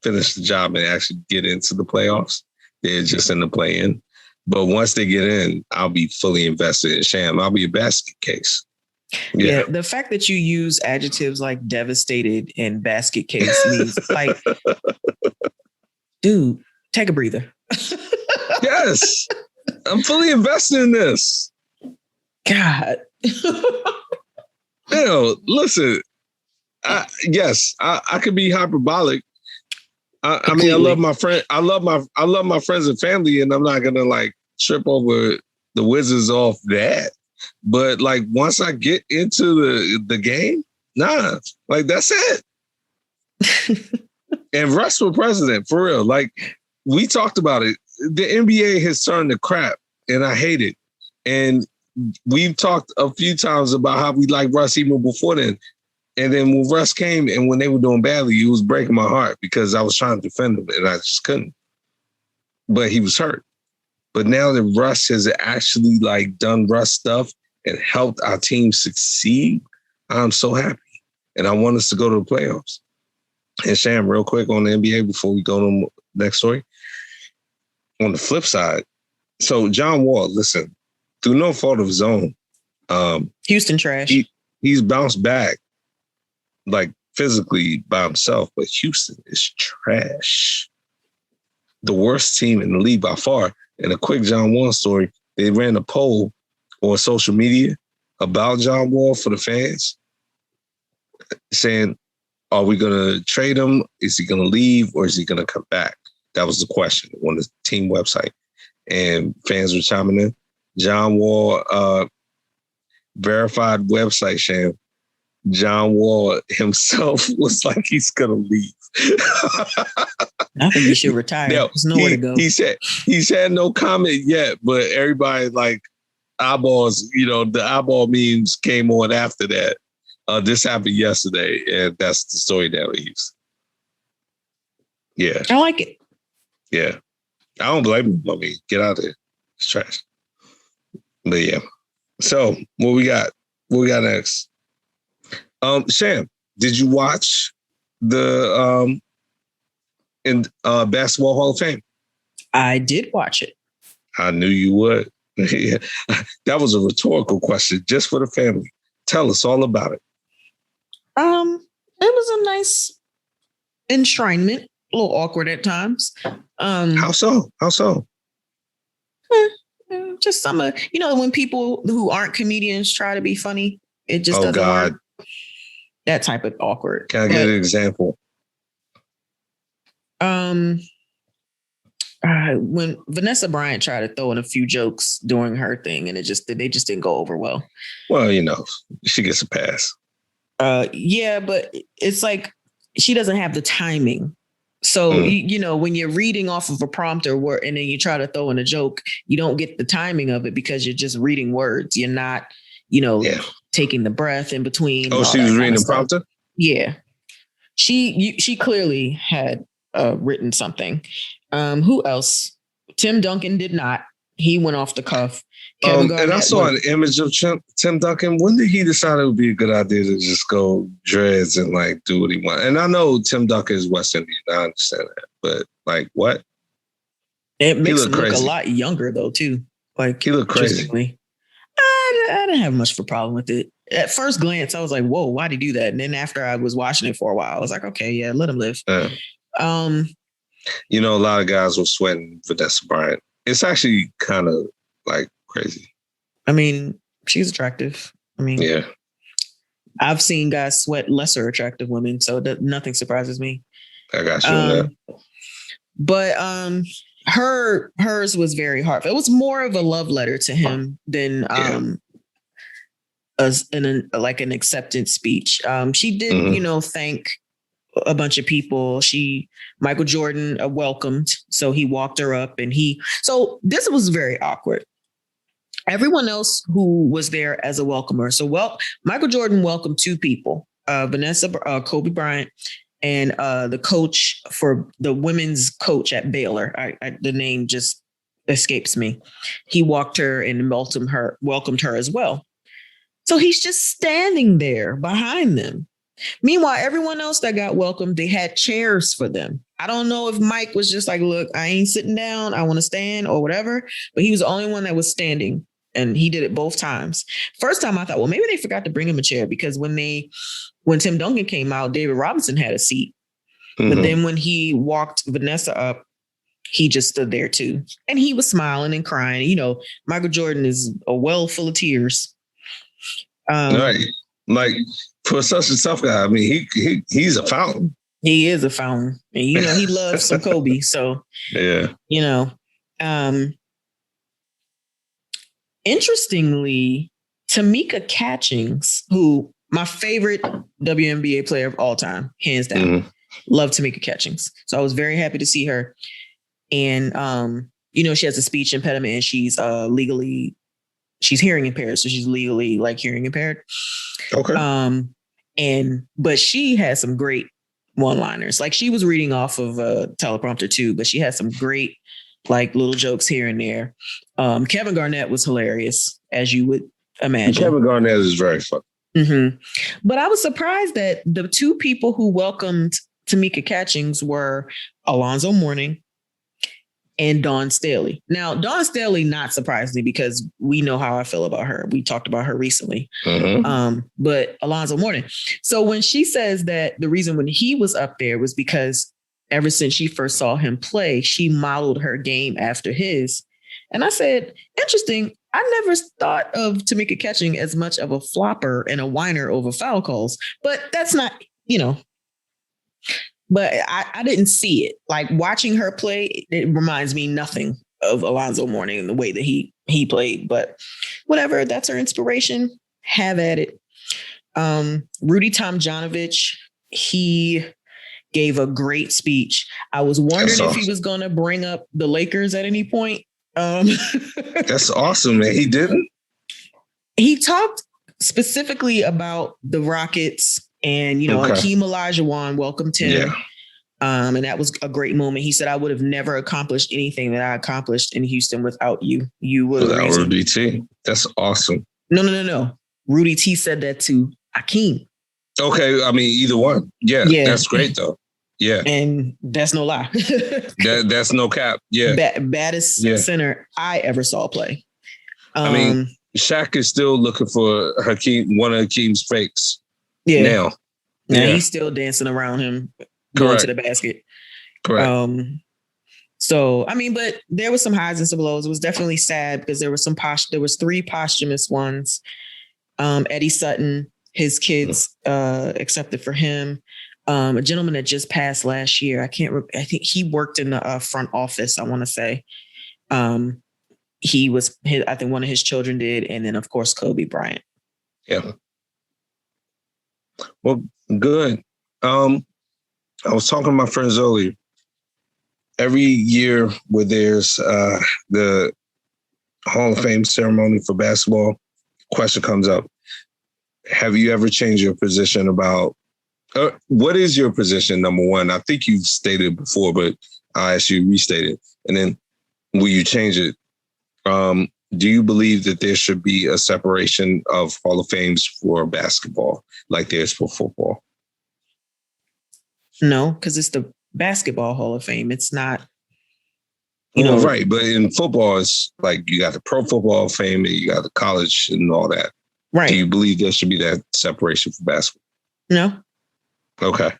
finish the job and actually get into the playoffs. They're just in the play-in. But once they get in, I'll be fully invested in Sham. I'll be a basket case. Yeah, the fact that you use adjectives like devastated and basket case means like, dude, take a breather. Yes, I'm fully invested in this. God. Listen, I could be hyperbolic. I mean, I love my friend. I love my friends and family, and I'm not gonna like trip over the Wizards off that. But like once I get into the game, nah, like that's it. And Russ for president, for real. Like we talked about it. The NBA has turned to crap, and I hate it. And we've talked a few times about how we like Russ even before then. And then when Russ came and when they were doing badly, it was breaking my heart because I was trying to defend him and I just couldn't. But he was hurt. But now that Russ has actually like done Russ stuff and helped our team succeed, I'm so happy. And I want us to go to the playoffs. And Sham, real quick on the NBA before we go to the next story. On the flip side, so John Wall, listen, through no fault of his own, Houston trash. He's bounced back like physically by himself, but Houston is trash. The worst team in the league by far. And a quick John Wall story, they ran a poll on social media about John Wall for the fans saying, are we going to trade him? Is he going to leave or is he going to come back? That was the question on the team website. And fans were chiming in. John Wall, verified website, Sham. John Wall himself was like he's going to leave. I think he should retire. Now, There's nowhere to go. He's had no comment yet, but everybody like eyeballs, the eyeball memes came on after that. This happened yesterday, and that's the story that we use. Yeah. I like it. Yeah. I don't blame him. I mean, get out of there. It's trash. But yeah. So what we got? What we got next? Sham, did you watch the Basketball Hall of Fame? I did watch it. I knew you would. That was a rhetorical question just for the family. Tell us all about it. It was a nice enshrinement. A little awkward at times. How so? Just some of, when people who aren't comedians try to be funny, it just doesn't work. That type of awkward. Can I get an example? When Vanessa Bryant tried to throw in a few jokes during her thing, and they just didn't go over well. Well, she gets a pass. Yeah, but it's like she doesn't have the timing. So, when you're reading off of a prompter and then you try to throw in a joke, you don't get the timing of it because you're just reading words. You're not, taking the breath in between. Oh, she was reading the prompter? Yeah. She clearly had written something. Who else? Tim Duncan did not. He went off the cuff. And I saw an image of Tim Duncan. When did he decide it would be a good idea to just go dreads and like do what he wants? And I know Tim Duncan is West Indian. I understand that. But like what? It makes him look a lot younger though, too. Like he looked crazy. I didn't have much of a problem with it. At first glance, I was like, whoa, why'd he do that? And then after I was watching it for a while, I was like, okay, yeah, let him live. A lot of guys were sweating Vanessa Bryant. It's actually kind of like crazy. I mean, she's attractive. I mean, yeah. I've seen guys sweat lesser attractive women, so nothing surprises me. I got you on that. But hers was very heartfelt. It was more of a love letter to him than an acceptance speech. She did, thank a bunch of people. Michael Jordan welcomed, so he walked her up, and so this was very awkward. Everyone else who was there as a welcomer. So Michael Jordan welcomed two people, Kobe Bryant, and the coach for the women's coach at Baylor. The name just escapes me. He walked her and welcomed her as well. So he's just standing there behind them. Meanwhile, everyone else that got welcomed, they had chairs for them. I don't know if Mike was just like, look, I ain't sitting down. I want to stand or whatever. But he was the only one that was standing. And he did it both times. First time I thought, well, maybe they forgot to bring him a chair because when Tim Duncan came out, David Robinson had a seat. Mm-hmm. But then when he walked Vanessa up, he just stood there too. And he was smiling and crying. Michael Jordan is a well full of tears. Right. Like for such a tough guy, I mean, he's a fountain. He is a fountain. And, he loves some Kobe. So, yeah. Interestingly, Tamika Catchings, who my favorite WNBA player of all time, hands down, love Tamika Catchings. So I was very happy to see her. And, she has a speech impediment and she's hearing impaired. So she's legally hearing impaired. Okay. But she has some great one-liners. Like she was reading off of a teleprompter too, but she had some great little jokes here and there. Kevin Garnett was hilarious, as you would imagine. Kevin Garnett is very funny. Mm-hmm. But I was surprised that the two people who welcomed Tamika Catchings were Alonzo Mourning and Dawn Staley. Now, Dawn Staley, not surprisingly, because we know how I feel about her. We talked about her recently. But Alonzo Mourning. So when she says that the reason when he was up there was because ever since she first saw him play, she modeled her game after his. And I said, interesting. I never thought of Tamika Catchings as much of a flopper and a whiner over foul calls, but that's not, but I didn't see it. Like watching her play, it reminds me nothing of Alonzo Mourning and the way that he played, but whatever, that's her inspiration. Have at it. Rudy Tomjanovich, he gave a great speech. I was wondering if he was going to bring up the Lakers at any point. That's awesome, man. He didn't? He talked specifically about the Rockets and, Hakeem Olajuwon welcomed him. Yeah. And that was a great moment. He said, I would have never accomplished anything that I accomplished in Houston without you. You were without Rudy T. That's awesome. No. Rudy T said that to Hakeem. Okay. I mean, either one. Yeah. That's great, though. Yeah. And that's no lie. That's no cap. Yeah. Baddest center I ever saw play. I mean, Shaq is still looking for Hakeem, one of Hakeem's fakes. Yeah. Now. Yeah. He's still dancing around him, going to the basket. Correct. So, I mean, but there was some highs and some lows. It was definitely sad because there was there was 3 posthumous ones. Eddie Sutton, his kids accepted for him. A gentleman that just passed last year. I think he worked in the front office, I want to say. I think one of his children did. And then, of course, Kobe Bryant. Yeah. Well, good. I was talking to my friends earlier. Every year where there's the Hall of Fame ceremony for basketball, question comes up. Have you ever changed your position about what is your position, number one? I think you've stated before, but I'll ask you to restate it. And then will you change it? Do you believe that there should be a separation of Hall of Fames for basketball like there's for football? No, because it's the Basketball Hall of Fame. It's not, right. But in football, it's like you got the Pro Football Hall of Fame and you got the college and all that. Right. Do you believe there should be that separation for basketball? No. Okay.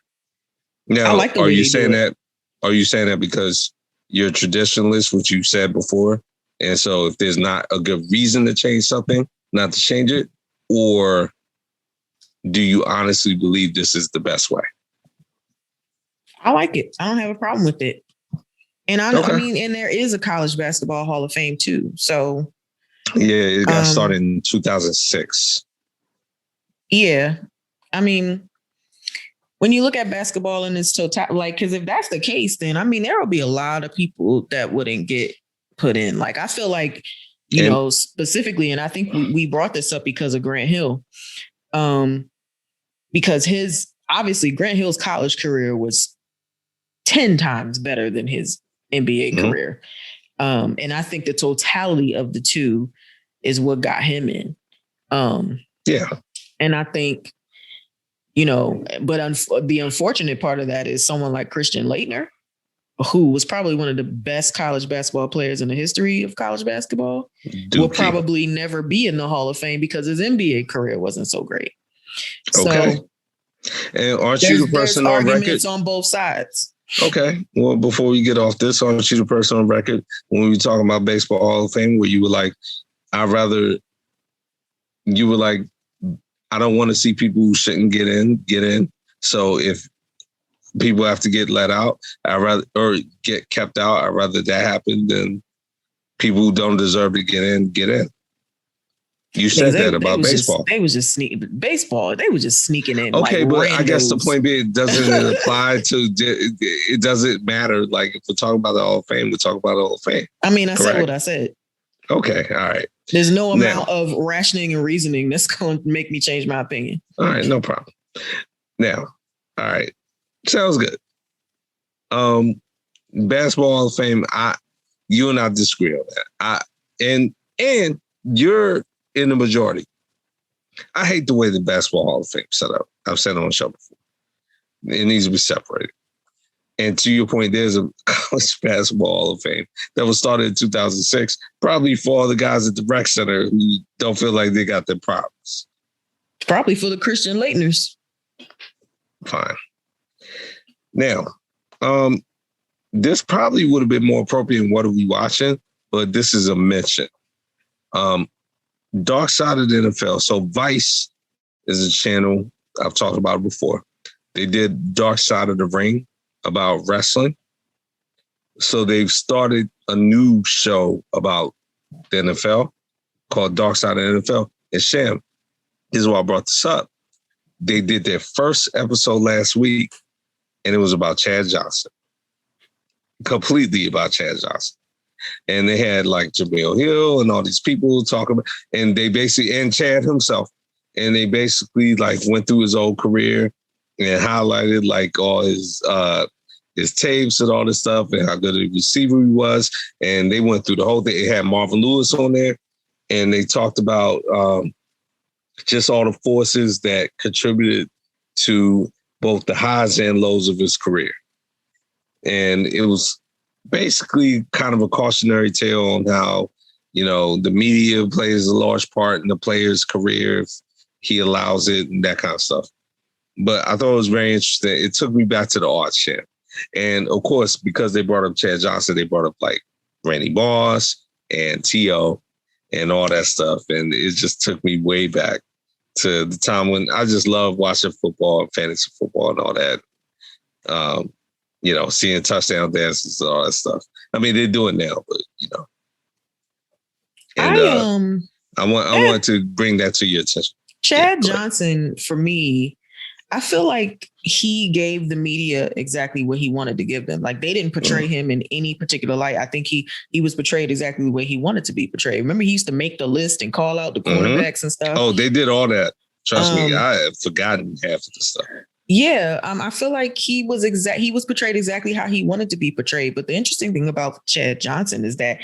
Now, are you saying that because you're a traditionalist, which you said before? And so if there's not a good reason to change something, not to change it? Or do you honestly believe this is the best way? I like it. I don't have a problem with it. And I mean, and there is a college basketball Hall of Fame too. So yeah, it got started in 2006. Yeah. I mean, when you look at basketball in its total, because if that's the case, then I mean, there will be a lot of people that wouldn't get put in. Like, I feel like, specifically, and I think we brought this up because of Grant Hill, because obviously Grant Hill's college career was 10 times better than his NBA career. And I think the totality of the two is what got him in. Yeah. And I think, but the unfortunate part of that is someone like Christian Laettner, who was probably one of the best college basketball players in the history of college basketball, will probably never be in the Hall of Fame because his NBA career wasn't so great. Okay. So, and aren't you the person on record? On both sides. Okay. Well, before we get off this, aren't you the person on record when we were talking about Baseball Hall of Fame where you were like, I don't want to see people who shouldn't get in. So if people have to get let out. Or get kept out. I'd rather that happen than people who don't deserve to get in. You said that about baseball. They was just sneaking baseball. They was just sneaking in. Okay, like but randos. I guess the point being, doesn't it apply to? It doesn't matter. Like if we're talking about the Hall of Fame, we're talking about the Hall of Fame. I mean, I said what I said. Okay, all right. There's no amount of rationing and reasoning that's going to make me change my opinion. All right, no problem. Now, all right, sounds good. Basketball Hall of Fame. You and I disagree on that. And you're in the majority. I hate the way the Basketball Hall of Fame set up. I've said it on the show before. It needs to be separated. And to your point, there's a college basketball Hall of Fame that was started in 2006, probably for all the guys at the rec center who don't feel like they got their props. Probably for the Christian Laeteners. Fine. Now, this probably would have been more appropriate in What Are We Watching, but this is a mention. Dark Side of the NFL. So Vice is a channel I've talked about before. They did Dark Side of the Ring about wrestling. So they've started a new show about the NFL called Dark Side of the NFL. And Sham, this is why I brought this up. They did their first episode last week, and it was about Chad Johnson. Completely about Chad Johnson. And they had like Jamil Hill and all these people talking about, and they basically, and Chad himself, and they basically like went through his old career and highlighted like all his tapes and all this stuff and how good a receiver he was. And they went through the whole thing. It had Marvin Lewis on there, and they talked about just all the forces that contributed to both the highs and lows of his career. And it was basically kind of a cautionary tale on how, the media plays a large part in the player's career if he allows it and that kind of stuff. But I thought it was very interesting. It took me back to the art champ. And of course, because they brought up Chad Johnson, they brought up like Randy Moss and T.O. and all that stuff. And it just took me way back to the time when I just loved watching football and fantasy football and all that. Seeing touchdown dances and all that stuff. I mean, they do it now, but And I want to bring that to your attention. Chad Johnson, for me, I feel like he gave the media exactly what he wanted to give them. Like they didn't portray him in any particular light. I think he was portrayed exactly the way he wanted to be portrayed. Remember, he used to make the list and call out the quarterbacks and stuff. Oh, they did all that. Trust me, I have forgotten half of the stuff. Yeah, I feel like he was portrayed exactly how he wanted to be portrayed. But the interesting thing about Chad Johnson is that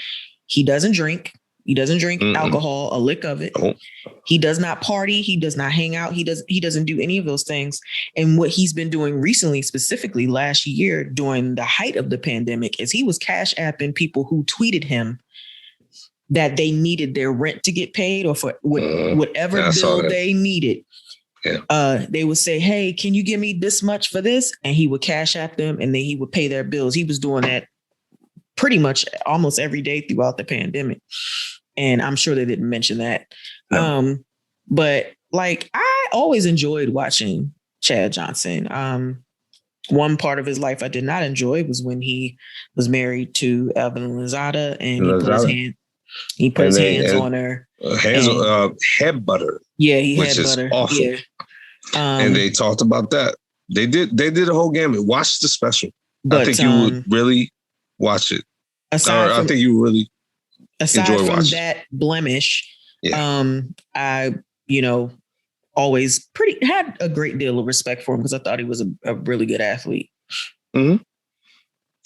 he doesn't drink. He doesn't drink alcohol, a lick of it. Oh. He does not party. He does not hang out. He doesn't do any of those things. And what he's been doing recently, specifically last year during the height of the pandemic, is he was cash apping people who tweeted him that they needed their rent to get paid or for whatever bill they needed. Yeah. They would say, hey, can you give me this much for this? And he would cash app them and then he would pay their bills. He was doing that pretty much almost every day throughout the pandemic. And I'm sure they didn't mention that. No. But like, I always enjoyed watching Chad Johnson. One part of his life I did not enjoy was when he was married to Evelyn Lozada and he put his hands on her. Head butter. Yeah, he had butter. Awful. Yeah. And they talked about that. They did a whole gamut. Watch the special. But, I think you would really watch it. I think you really aside enjoy from that blemish, I always had a great deal of respect for him because I thought he was a really good athlete. Mm-hmm.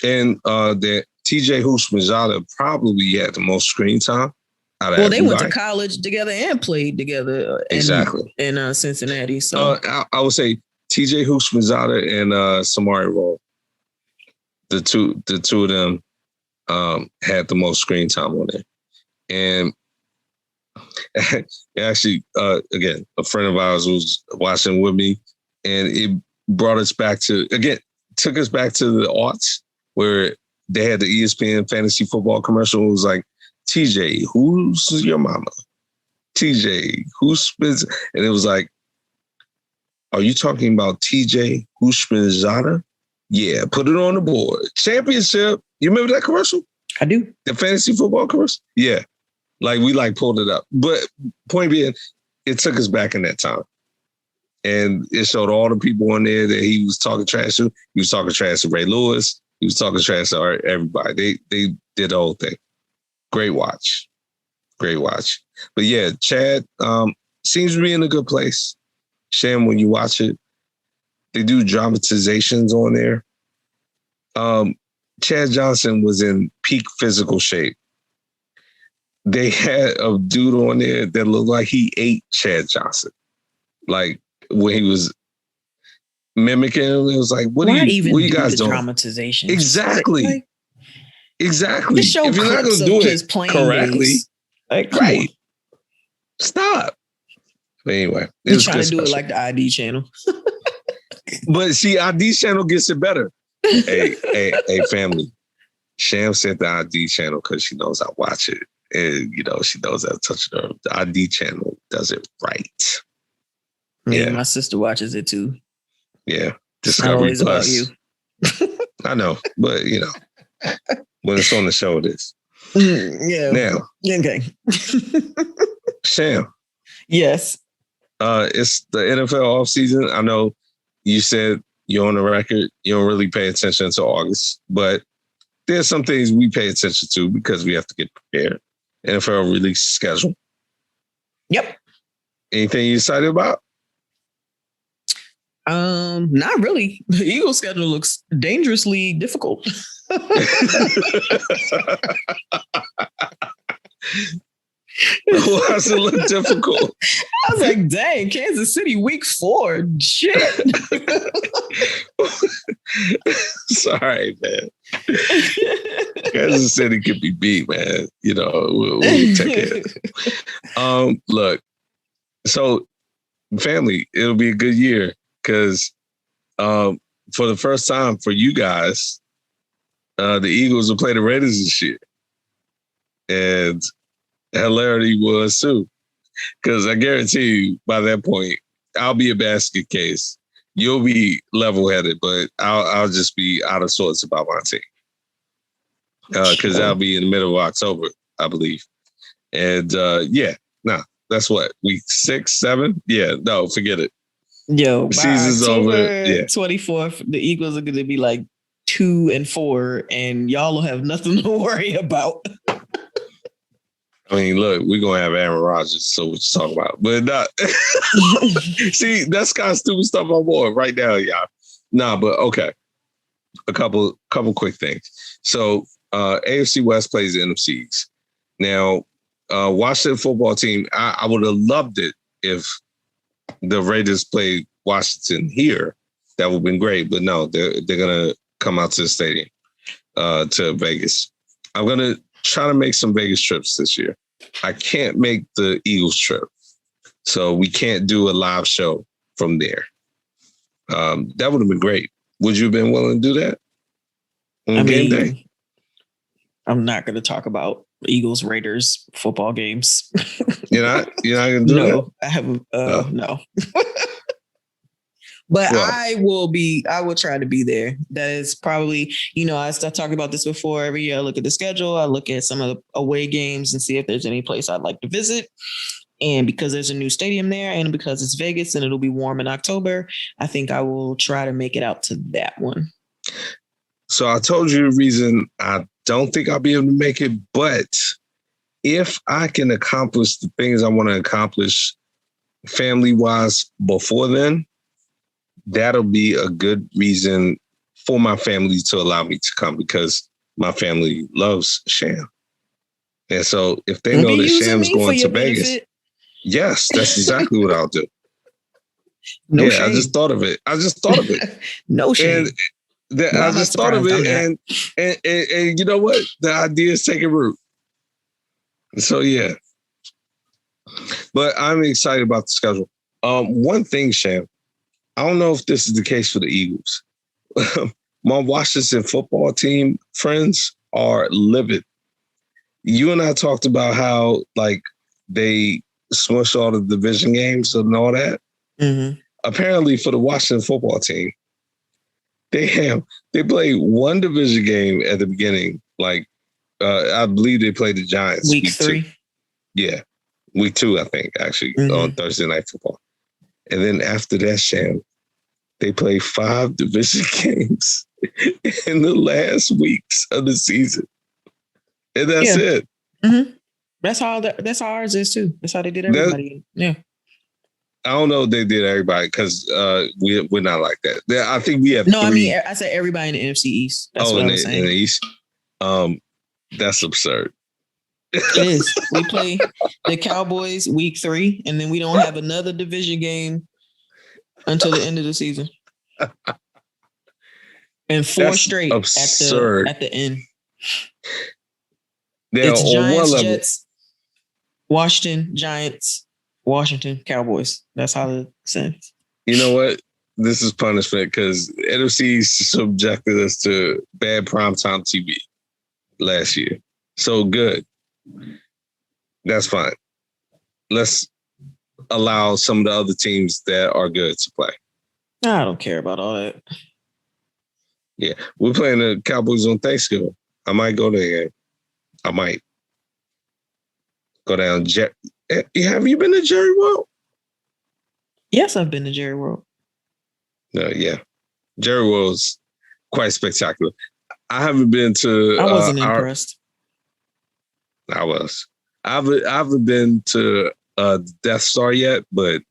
And that TJ Houshmandzadeh probably had the most screen time. Well, they went to college together and played together. In Cincinnati. So I would say TJ Houshmandzadeh and Samari Rolle. The two of them had the most screen time on it. And actually, again, a friend of ours was watching with me, and it brought us back took us back to the aughts where they had the ESPN fantasy football commercial. It was like, TJ, who's your mama? TJ, who's... And it was like, are you talking about TJ Houshmandzadeh? Yeah, put it on the board. Championship. You remember that commercial? I do. The fantasy football commercial? Yeah. Like we pulled it up. But point being, it took us back in that time. And it showed all the people on there that he was talking trash to. He was talking trash to Ray Lewis. He was talking trash to everybody. They did the whole thing. Great watch. Great watch. But yeah, Chad seems to be in a good place. Sham, when you watch it, they do dramatizations on there. Chad Johnson was in peak physical shape. They had a dude on there that looked like he ate Chad Johnson. Like when he was mimicking him, it was like, what are you guys doing? Dramatization. Exactly. Exactly. Just show if you're not going to do it correctly, like, right. Stop. But anyway, you're trying to do it like the ID channel. But see, ID channel gets it better. hey, family. Sham said the ID channel because she knows I watch it. And, she knows I touch her. The ID channel does it right. Yeah, my sister watches it too. Yeah. Discovery Plus. About you. I know, but, when it's on the show, it is. Yeah. Now. Okay. Sham. Yes. It's the NFL offseason. I know you said you're on the record. You don't really pay attention until August, but there's some things we pay attention to because we have to get prepared. NFL release schedule. Yep. Anything you excited about? Not really. The Eagles schedule looks dangerously difficult. Why does it look difficult? I was like, dang, Kansas City week 4. Shit. Sorry, man. Kansas City could be beat, man. We'll take it. Look, so family, it'll be a good year because for the first time for you guys, the Eagles will play the Raiders this year. And hilarity was too. Because I guarantee you, by that point, I'll be a basket case. You'll be level-headed, but I'll just be out of sorts about my team. Because I'll be in the middle of October, I believe. And that's what, week 6, 7? Yeah, no, forget it. Yo, season's over. Yeah. 24th, the Eagles are going to be like 2-4, and y'all will have nothing to worry about. I mean, look, we're going to have Aaron Rodgers, so what you talking about? But not. See, that's kind of stupid stuff I'm on right now, y'all. Nah, but okay. A couple quick things. So, AFC West plays the NFCs. Now, Washington football team, I would have loved it if the Raiders played Washington here. That would have been great. But no, they're going to come out to the stadium, to Vegas. I'm going to try to make some Vegas trips this year. I can't make the Eagles trip. So we can't do a live show from there. That would have been great. Would you have been willing to do that on game day? I'm not going to talk about Eagles Raiders football games. You're not going to do that? No, I haven't. No. But I will try to be there. That is probably, I talked about this before. Every year I look at the schedule. I look at some of the away games and see if there's any place I'd like to visit. And because there's a new stadium there and because it's Vegas and it'll be warm in October, I think I will try to make it out to that one. So I told you the reason I don't think I'll be able to make it, but if I can accomplish the things I want to accomplish family-wise before then, that'll be a good reason for my family to allow me to come because my family loves Sham. And so if they know that Sham's going to Vegas, yes, that's exactly what I'll do. No shame. I just thought of it. No shame. I just thought of it. And you know what? The idea is taking root. So, yeah. But I'm excited about the schedule. One thing, Sham, I don't know if this is the case for the Eagles. My Washington football team friends are livid. You and I talked about how they smush all the division games and all that. Mm-hmm. Apparently for the Washington football team, They played one division game at the beginning. Like, I believe they played the Giants week 3. 2. Yeah, week 2, I think, actually, on Thursday Night Football. And then after that, Sham, they played 5 division games in the last weeks of the season. And that's it. Mm-hmm. That's how ours is too. That's how they did everybody. I don't know if they did everybody because we're not like that. I think we have. No, 3. I mean I said everybody in the NFC East. That's what I'm saying. In the East, that's absurd. It is. We play the Cowboys week 3, and then we don't have another division game until the end of the season. And 4 that's straight absurd. At the end. Now, it's Giants, Jets, Washington, Giants, Washington, Cowboys. That's how it sends. You know what? This is punishment because NFC subjected us to bad primetime TV last year. So good. That's fine. Let's allow some of the other teams that are good to play. I don't care about all that. Yeah. We're playing the Cowboys on Thanksgiving. I might go there. I might go down. Have you been to Jerry World? Yes, I've been to Jerry World. Yeah. Jerry World's quite spectacular. I haven't been to... I wasn't impressed. I was. I haven't been to Death Star yet, but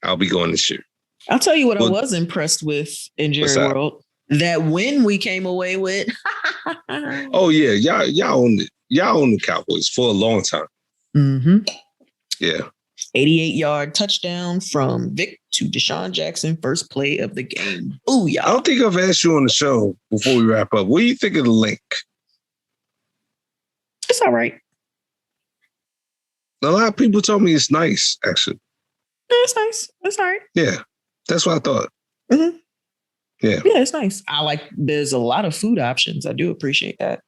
I'll be going this year. I'll tell you what I was impressed with in Jerry World. That win we came away with. Oh yeah, y'all own it. Y'all own the Cowboys for a long time. Mm-hmm. Yeah. 88-yard touchdown from Vic to Deshaun Jackson, first play of the game. Ooh, y'all. I don't think I've asked you on the show before we wrap up. What do you think of the link? It's all right. A lot of people told me it's nice, actually. Yeah, it's nice. It's all right. Yeah, that's what I thought. Mm-hmm. Yeah, it's nice. there's a lot of food options. I do appreciate that.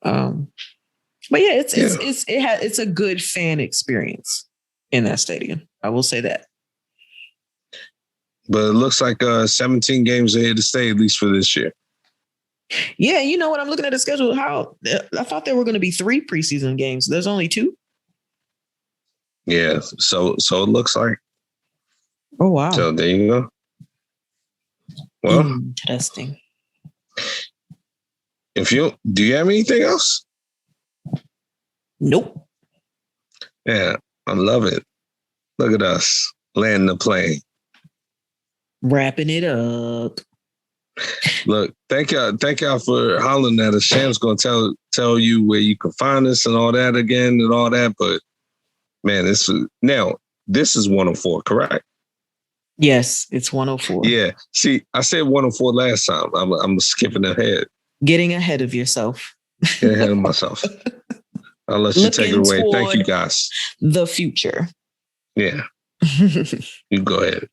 But yeah, it's a good fan experience in that stadium. I will say that. But it looks like 17 games are here to stay, at least for this year. Yeah, you know what? I'm looking at the schedule. I thought there were going to be 3 preseason games. There's only 2. Yeah, so it looks like. Oh wow! So there you go. Well, interesting. Do you have anything else? Nope. Yeah, I love it. Look at us landing the plane, wrapping it up. Look, thank y'all for hollering at us. Sham's gonna tell you where you can find us and all that again and all that. But man, this is 104, correct? Yes, it's 104. Yeah. See, I said 104 last time. I'm skipping ahead. Getting ahead of yourself. Getting ahead of myself. I'll let you take it away. Thank you, guys. The future. Yeah. You go ahead.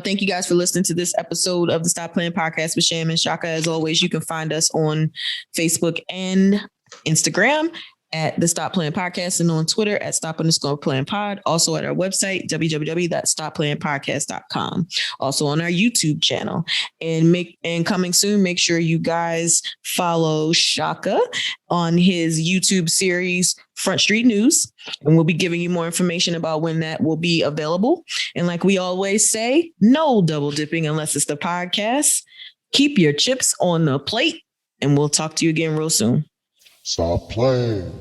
Thank you guys for listening to this episode of the Stop Playing Podcast with Sham and Shaka. As always, you can find us on Facebook and Instagram at the Stop Playing Podcast and on Twitter at stop_playing_pod. Also at our website, www.stopplayingpodcast.com. Also on our YouTube channel. And coming soon, make sure you guys follow Shaka on his YouTube series, Front Street News. And we'll be giving you more information about when that will be available. And like we always say, no double dipping unless it's the podcast. Keep your chips on the plate, and we'll talk to you again real soon. Stop playing.